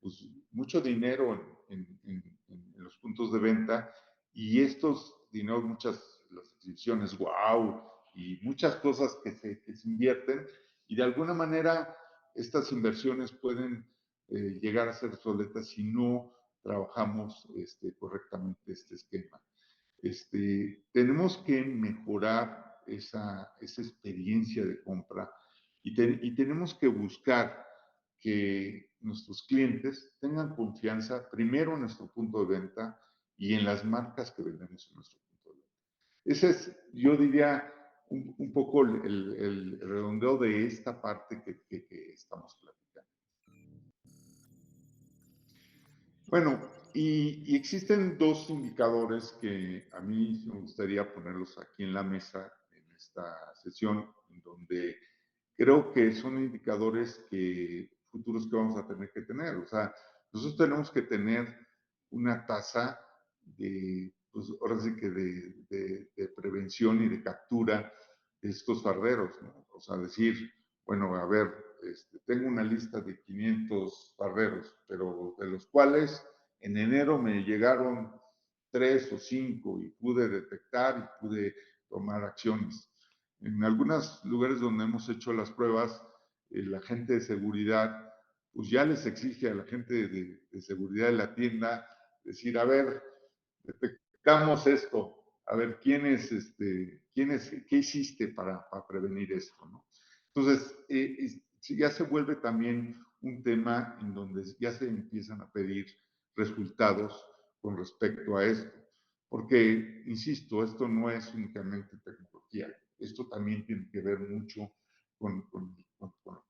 pues, mucho dinero en los puntos de venta y estos dineros muchas las exhibiciones wow y muchas cosas que se invierten, y de alguna manera estas inversiones pueden llegar a ser obsoletas si no trabajamos correctamente este esquema. Tenemos que mejorar esa experiencia de compra y tenemos que buscar que nuestros clientes tengan confianza primero en nuestro punto de venta y en las marcas que vendemos en nuestro punto de venta. Ese es, yo diría, un poco el redondeo de esta parte que estamos platicando. Bueno, y existen dos indicadores que a mí me gustaría ponerlos aquí en la mesa en esta sesión, en donde creo que son indicadores futuros que vamos a tener que tener. O sea, nosotros tenemos que tener una tasa pues ahora sí que de prevención y de captura de estos farderos, ¿no? O sea, decir, bueno, a ver, tengo una lista de 500 farderos, pero de los cuales en enero me llegaron 3 o 5 y pude detectar y pude tomar acciones. En algunos lugares donde hemos hecho las pruebas, la gente de seguridad, pues ya les exige a la gente de seguridad de la tienda decir, a ver, detectamos esto, a ver, ¿qué hiciste para prevenir esto? ¿No? Entonces, ya se vuelve también un tema en donde ya se empiezan a pedir resultados con respecto a esto. Porque, insisto, esto no es únicamente tecnología, esto también tiene que ver mucho con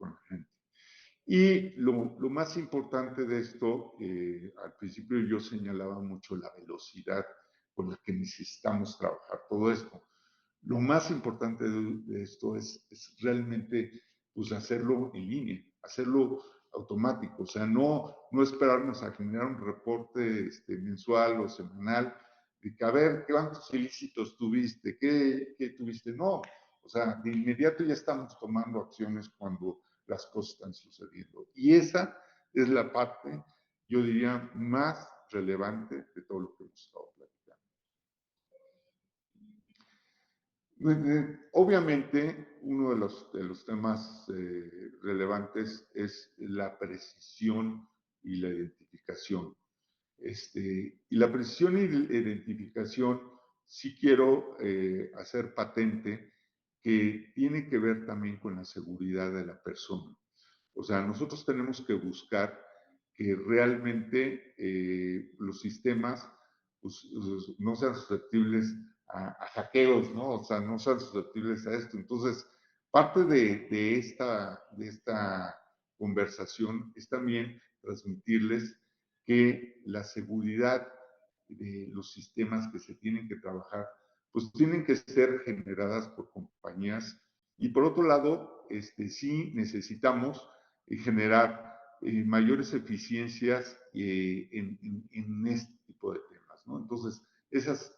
la gente. Y lo más importante de esto, al principio yo señalaba mucho la velocidad con la que necesitamos trabajar todo esto. Lo más importante de esto es realmente pues, hacerlo en línea, hacerlo automático, o sea, no esperarnos a generar un reporte mensual o semanal de que a ver cuántos ilícitos tuviste, qué tuviste, no, o sea, de inmediato ya estamos tomando acciones cuando las cosas están sucediendo. Y esa es la parte, yo diría, más relevante de todo lo que hemos estado platicando. Obviamente, uno de los temas relevantes es la precisión y la identificación. Y la precisión y la identificación, sí quiero hacer patente que tiene que ver también con la seguridad de la persona. O sea, nosotros tenemos que buscar que realmente los sistemas pues, no sean susceptibles a hackeos, ¿no? O sea, no sean susceptibles a esto. Entonces, parte de esta conversación es también transmitirles que la seguridad de los sistemas que se tienen que trabajar, pues tienen que ser generadas por compañías. Y por otro lado, sí necesitamos generar mayores eficiencias en este tipo de temas, ¿no? Entonces, esas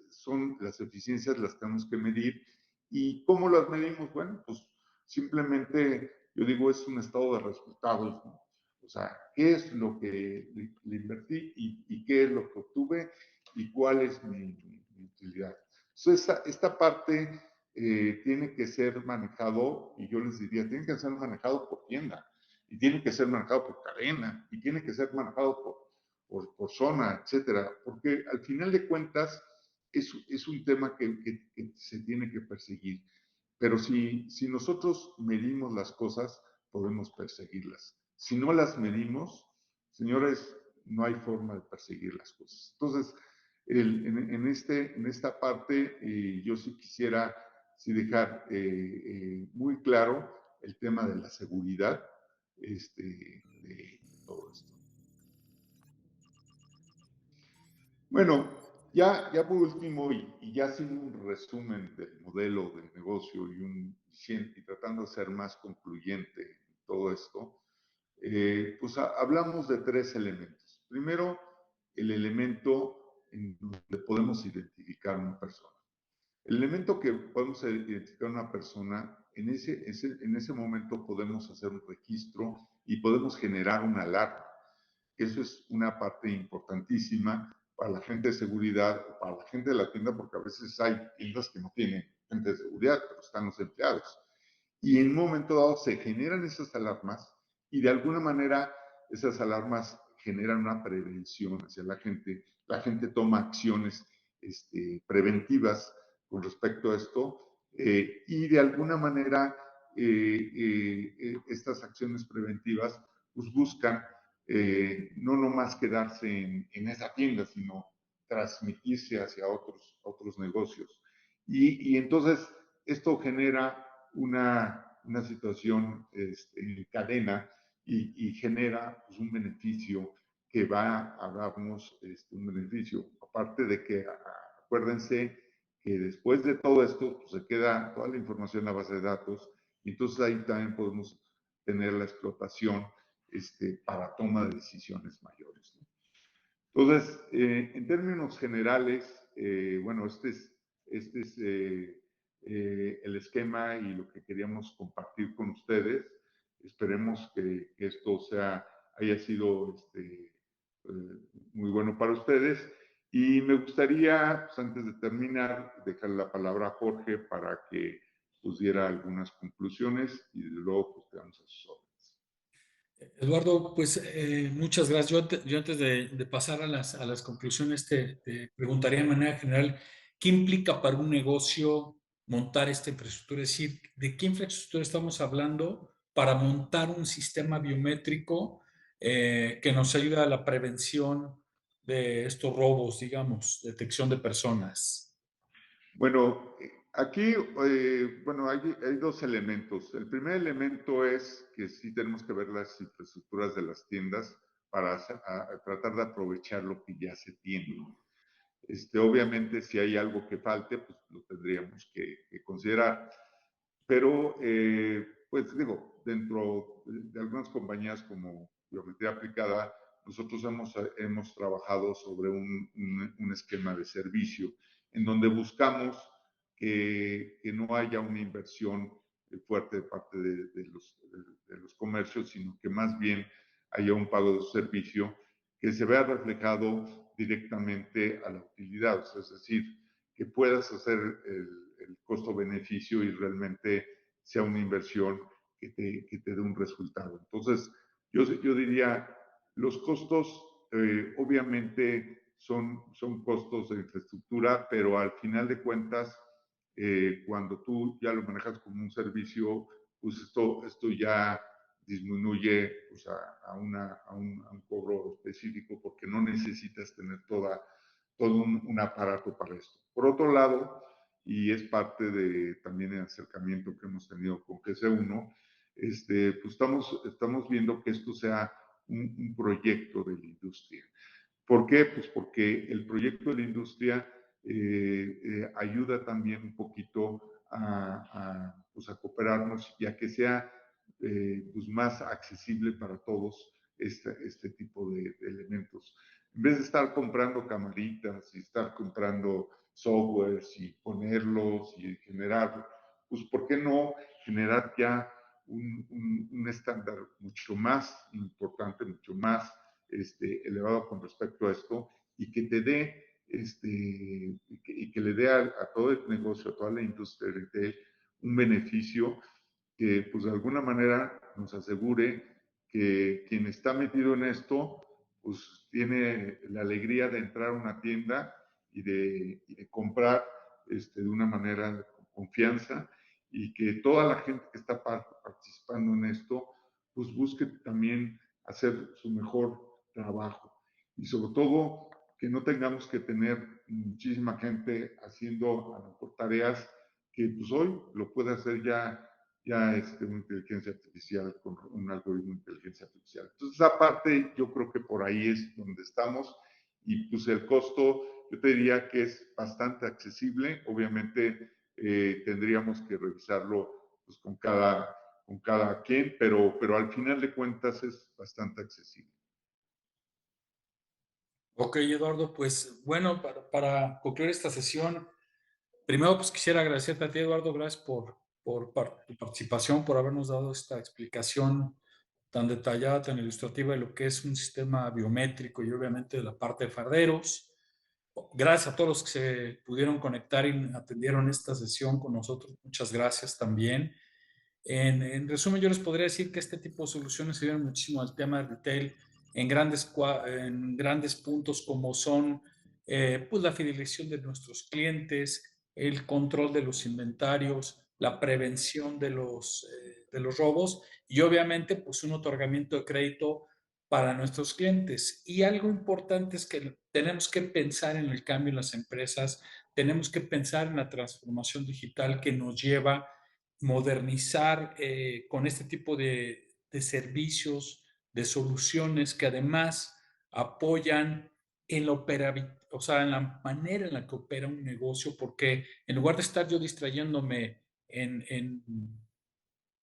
son las eficiencias, las tenemos que medir. ¿Y cómo las medimos? Bueno, pues simplemente, yo digo, es un estado de resultados, ¿no? O sea, ¿qué es lo que le invertí y qué es lo que obtuve y cuál es mi utilidad? Entonces, esta parte tiene que ser manejado, y yo les diría, tiene que ser manejado por tienda, y tiene que ser manejado por cadena, y tiene que ser manejado por zona, etcétera, porque al final de cuentas es un tema que se tiene que perseguir. Pero si nosotros medimos las cosas, podemos perseguirlas. Si no las medimos, señores, no hay forma de perseguir las cosas. Entonces, en esta parte, yo sí quisiera dejar muy claro el tema de la seguridad de todo esto. Bueno, ya por último, y ya haciendo un resumen del modelo de negocio y tratando de ser más concluyente en todo esto, pues hablamos de tres elementos. Primero, el elemento en donde podemos identificar a una persona. El elemento que podemos identificar a una persona, en ese momento podemos hacer un registro y podemos generar una alarma. Eso es una parte importantísima para la gente de seguridad, o para la gente de la tienda, porque a veces hay tiendas que no tienen gente de seguridad, pero están los empleados. Y en un momento dado se generan esas alarmas y de alguna manera esas alarmas generan una prevención hacia la gente toma acciones preventivas con respecto a esto y de alguna manera estas acciones preventivas pues buscan no nomás quedarse en esa tienda, sino transmitirse hacia otros negocios. Y entonces esto genera una situación en cadena y genera pues, un beneficio que va a darnos un beneficio. Aparte de que, acuérdense que después de todo esto, pues, se queda toda la información en la base de datos y entonces ahí también podemos tener la explotación para toma de decisiones mayores, ¿no? Entonces, en términos generales, bueno, este es el esquema y lo que queríamos compartir con ustedes. Esperemos que esto haya sido muy bueno para ustedes. Y me gustaría, pues, antes de terminar, dejar la palabra a Jorge para que pues, diera algunas conclusiones y luego pues, quedamos a sus órdenes. Eduardo, pues muchas gracias. Yo antes de pasar a las conclusiones te preguntaría de manera general, ¿qué implica para un negocio montar esta infraestructura? Es decir, ¿de qué infraestructura estamos hablando para montar un sistema biométrico que nos ayude a la prevención de estos robos, digamos, detección de personas? Bueno, aquí, bueno, hay dos elementos. El primer elemento es que sí tenemos que ver las infraestructuras de las tiendas para tratar de aprovechar lo que ya se tiene. Obviamente, si hay algo que falte, pues lo tendríamos que considerar. Pero, pues digo, dentro de algunas compañías como Biometría Aplicada, nosotros hemos trabajado sobre un esquema de servicio en donde buscamos que no haya una inversión fuerte de parte de los comercios, sino que más bien haya un pago de servicio que se vea reflejado directamente a la utilidad, o sea, es decir, que puedas hacer el costo-beneficio y realmente sea una inversión que te dé un resultado. Entonces, yo diría, los costos obviamente son costos de infraestructura, pero al final de cuentas, cuando tú ya lo manejas como un servicio, pues esto ya disminuye pues, a un cobro específico porque no necesitas tener todo un aparato para esto. Por otro lado, y es parte de también el acercamiento que hemos tenido con GC1, pues estamos viendo que esto sea un proyecto de la industria. ¿Por qué? Pues porque el proyecto de la industria ayuda también un poquito pues a cooperarnos y a que sea pues más accesible para todos este tipo de elementos. En vez de estar comprando camaritas y estar comprando softwares y ponerlos y generar, pues ¿por qué no generar ya un estándar mucho más importante, mucho más elevado con respecto a esto y que te dé y que le dé a todo el negocio, a toda la industria de retail un beneficio que pues de alguna manera nos asegure que quien está metido en esto pues tiene la alegría de entrar a una tienda y de comprar de una manera con confianza y que toda la gente que está participando en esto pues busque también hacer su mejor trabajo y sobre todo que no tengamos que tener muchísima gente haciendo a lo mejor tareas que pues hoy lo puede hacer ya una inteligencia artificial con un algoritmo de inteligencia artificial. Entonces, aparte, yo creo que por ahí es donde estamos y pues el costo, yo te diría que es bastante accesible. Obviamente tendríamos que revisarlo pues, con cada quien, pero al final de cuentas es bastante accesible. Ok, Eduardo, pues bueno, para concluir esta sesión, primero pues quisiera agradecerte a ti, Eduardo, gracias por tu participación, por habernos dado esta explicación tan detallada, tan ilustrativa de lo que es un sistema biométrico y obviamente de la parte de farderos. Gracias a todos los que se pudieron conectar y atendieron esta sesión con nosotros. Muchas gracias también. En resumen, yo les podría decir que este tipo de soluciones se ayudan muchísimo al tema de retail en grandes puntos como son pues la fidelización de nuestros clientes, el control de los inventarios, la prevención de los robos y obviamente pues un otorgamiento de crédito para nuestros clientes. Y algo importante es que tenemos que pensar en el cambio en las empresas, tenemos que pensar en la transformación digital que nos lleva modernizar con este tipo de servicios, de soluciones que además apoyan en la operabilidad, o sea, en la manera en la que opera un negocio, porque en lugar de estar yo distrayéndome en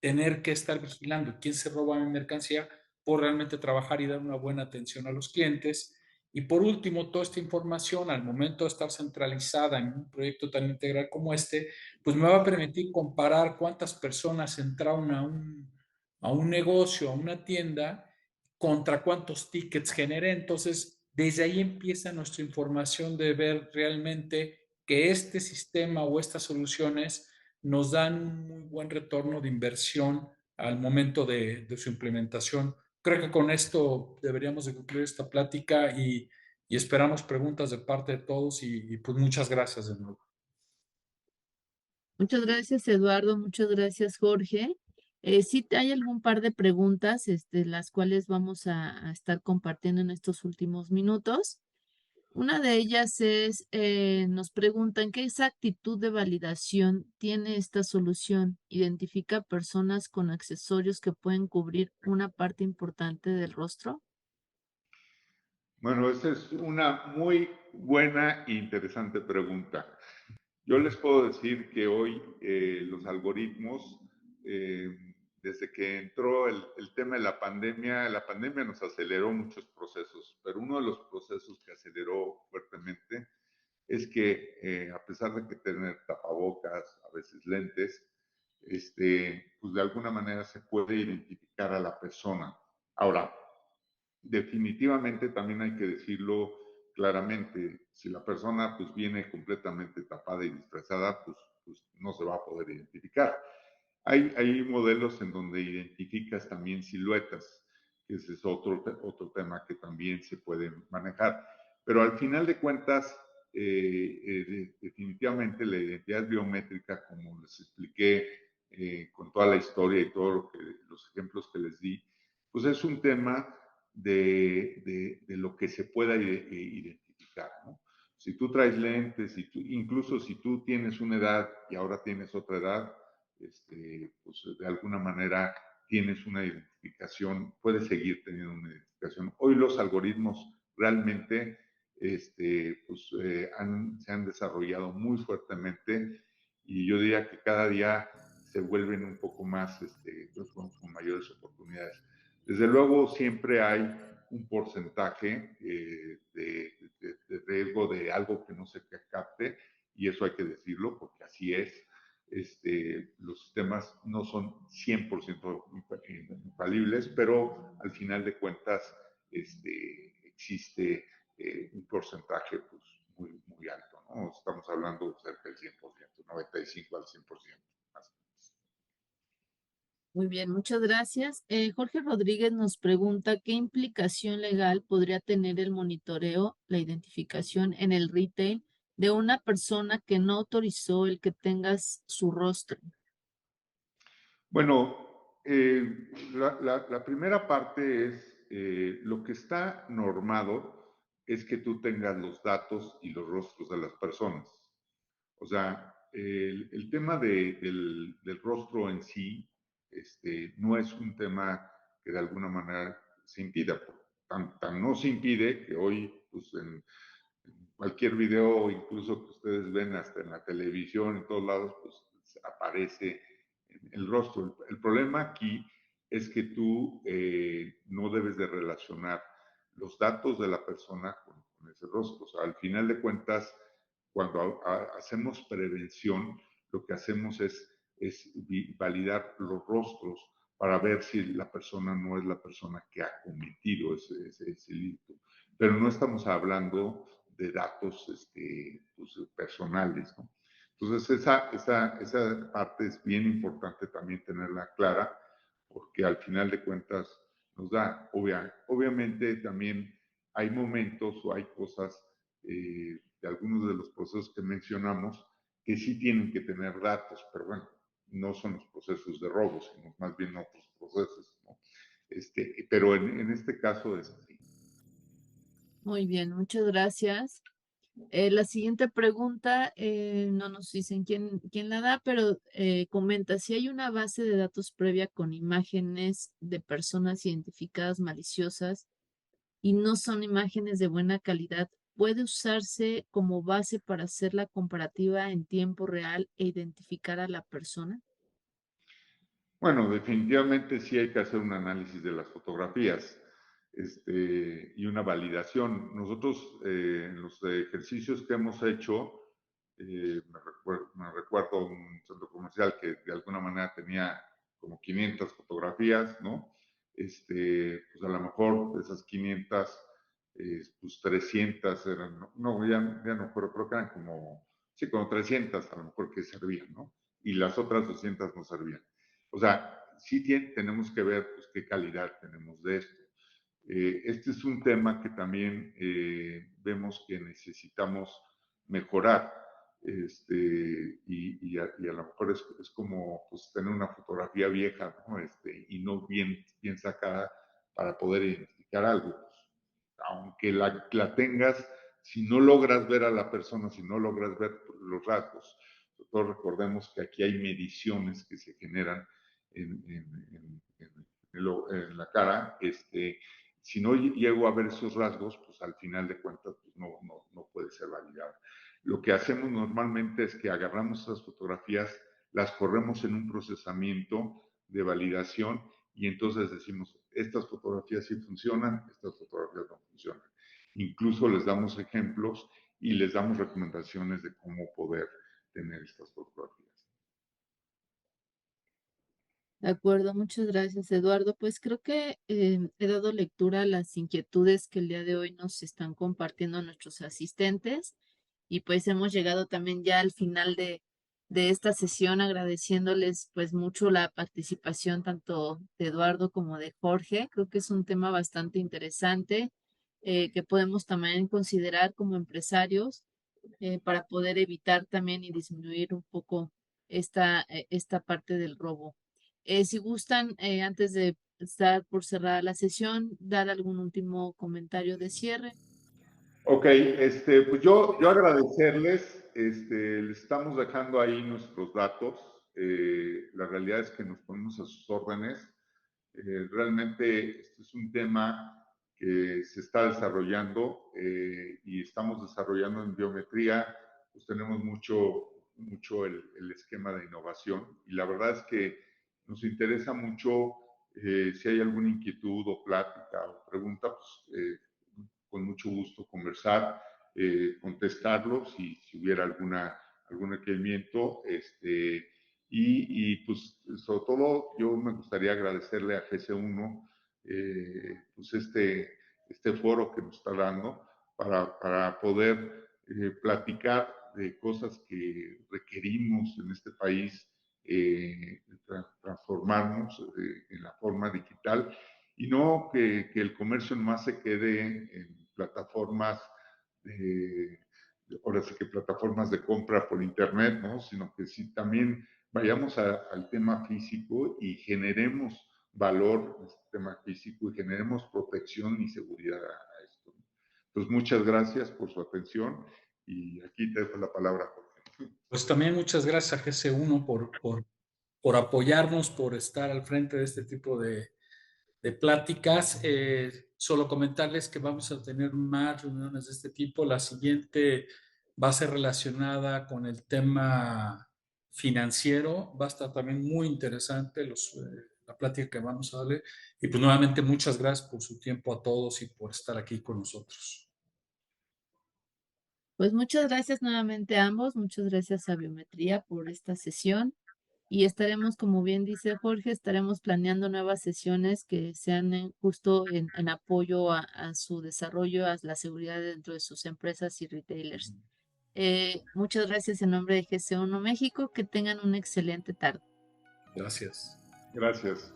tener que estar vigilando quién se roba mi mercancía, por realmente trabajar y dar una buena atención a los clientes. Y por último, toda esta información, al momento de estar centralizada en un proyecto tan integral como este, pues me va a permitir comparar cuántas personas entraron a un negocio, a una tienda, contra cuántos tickets generé. Entonces, desde ahí empieza nuestra información de ver realmente que este sistema o estas soluciones nos dan un muy buen retorno de inversión al momento de su implementación. Creo que con esto deberíamos de concluir esta plática y esperamos preguntas de parte de todos y pues muchas gracias de nuevo. Muchas gracias, Eduardo. Muchas gracias, Jorge. Sí, hay algún par de preguntas, las cuales vamos a estar compartiendo en estos últimos minutos. Una de ellas es, nos preguntan, ¿qué exactitud de validación tiene esta solución? ¿Identifica personas con accesorios que pueden cubrir una parte importante del rostro? Bueno, esa es una muy buena e interesante pregunta. Yo les puedo decir que hoy los algoritmos, eh, desde que entró el tema de la pandemia nos aceleró muchos procesos, pero uno de los procesos que aceleró fuertemente es que a pesar de que tener tapabocas, a veces lentes, pues de alguna manera se puede identificar a la persona. Ahora, definitivamente también hay que decirlo claramente, si la persona pues viene completamente tapada y disfrazada, pues no se va a poder identificar. Hay modelos en donde identificas también siluetas, que ese es otro tema que también se puede manejar. Pero al final de cuentas, definitivamente la identidad biométrica, como les expliqué con toda la historia y todos los ejemplos que les di, pues es un tema de lo que se pueda identificar, ¿no? Si tú traes lentes, incluso si tú tienes una edad y ahora tienes otra edad, pues de alguna manera tienes una identificación, puedes seguir teniendo una identificación. Hoy los algoritmos realmente pues, se han desarrollado muy fuertemente y yo diría que cada día se vuelven un poco más, con mayores oportunidades. Desde luego siempre hay un porcentaje de riesgo de algo que no se capte y eso hay que decirlo porque así es. Los sistemas no son 100% infalibles, pero al final de cuentas existe un porcentaje pues, muy alto, ¿no? Estamos hablando cerca del 100%, 95 al 100%. Más o menos. Muy bien, muchas gracias. Jorge Rodríguez nos pregunta, ¿qué implicación legal podría tener el monitoreo, la identificación en el retail de una persona que no autorizó el que tengas su rostro? Bueno, la primera parte es, lo que está normado es que tú tengas los datos y los rostros de las personas. O sea, el tema del rostro en sí no es un tema que de alguna manera se impida. Tan no se impide que hoy, pues en cualquier video, incluso que ustedes ven hasta en la televisión, en todos lados, pues aparece el rostro. El problema aquí es que tú no debes de relacionar los datos de la persona con ese rostro. O sea, al final de cuentas, cuando hacemos prevención, lo que hacemos es validar los rostros para ver si la persona no es la persona que ha cometido ese delito. Pero no estamos hablando de datos pues, personales, ¿no? Entonces, esa parte es bien importante también tenerla clara, porque al final de cuentas nos da, obviamente también hay momentos o hay cosas de algunos de los procesos que mencionamos que sí tienen que tener datos, pero bueno, no son los procesos de robo, sino más bien otros procesos, ¿no? Pero en este caso es así. Muy bien, muchas gracias. La siguiente pregunta, no nos dicen quién la da, pero comenta, si hay una base de datos previa con imágenes de personas identificadas maliciosas y no son imágenes de buena calidad, ¿puede usarse como base para hacer la comparativa en tiempo real e identificar a la persona? Bueno, definitivamente sí hay que hacer un análisis de las fotografías y una validación. Nosotros en los ejercicios que hemos hecho, me recuerdo un centro comercial que de alguna manera tenía como 500 fotografías, ¿no? Pues a lo mejor de esas 500, pues 300 eran, no, ya no recuerdo, creo que eran como, sí, como 300 a lo mejor que servían, ¿no? Y las otras 200 no servían. O sea, sí tenemos que ver pues, qué calidad tenemos de esto. Este es un tema que también vemos que necesitamos mejorar. Y a lo mejor es como pues, tener una fotografía vieja, ¿no? Y no bien sacada para poder identificar algo. Aunque la tengas, si no logras ver a la persona, si no logras ver los rasgos, todos recordemos que aquí hay mediciones que se generan en la cara, si no llego a ver esos rasgos, pues al final de cuentas pues no puede ser validado. Lo que hacemos normalmente es que agarramos esas fotografías, las corremos en un procesamiento de validación y entonces decimos, estas fotografías sí funcionan, estas fotografías no funcionan. Incluso les damos ejemplos y les damos recomendaciones de cómo poder tener estas fotografías. De acuerdo, muchas gracias, Eduardo. Pues creo que he dado lectura a las inquietudes que el día de hoy nos están compartiendo nuestros asistentes y pues hemos llegado también ya al final de esta sesión agradeciéndoles pues mucho la participación tanto de Eduardo como de Jorge. Creo que es un tema bastante interesante que podemos también considerar como empresarios para poder evitar también y disminuir un poco esta parte del robo. Si gustan, antes de estar por cerrar la sesión, dar algún último comentario de cierre. Ok, pues yo agradecerles, les estamos dejando ahí nuestros datos. La realidad es que nos ponemos a sus órdenes. Realmente este es un tema que se está desarrollando y estamos desarrollando en biometría, pues tenemos mucho el esquema de innovación y la verdad es que nos interesa mucho si hay alguna inquietud o plática o pregunta, pues con mucho gusto conversar, contestarlos si hubiera algún requerimiento. Pues sobre todo yo me gustaría agradecerle a GC1 pues este foro que nos está dando para poder platicar de cosas que requerimos en este país, transformarnos en la forma digital y no que el comercio más se quede en plataformas ahora sí que plataformas de compra por internet, ¿no? Sino que sí también vayamos al tema físico y generemos valor en este tema físico y generemos protección y seguridad a esto. Entonces, muchas gracias por su atención y aquí te dejo la palabra, Jorge. Pues también muchas gracias a GC1 por apoyarnos, por estar al frente de este tipo de pláticas. Solo comentarles que vamos a tener más reuniones de este tipo. La siguiente va a ser relacionada con el tema financiero. Va a estar también muy interesante la plática que vamos a darle. Y pues nuevamente muchas gracias por su tiempo a todos y por estar aquí con nosotros. Pues muchas gracias nuevamente a ambos, muchas gracias a Biometría por esta sesión y estaremos, como bien dice Jorge, estaremos planeando nuevas sesiones que sean justo en apoyo a su desarrollo, a la seguridad dentro de sus empresas y retailers. Muchas gracias en nombre de GC1 México. Que tengan una excelente tarde. Gracias. Gracias.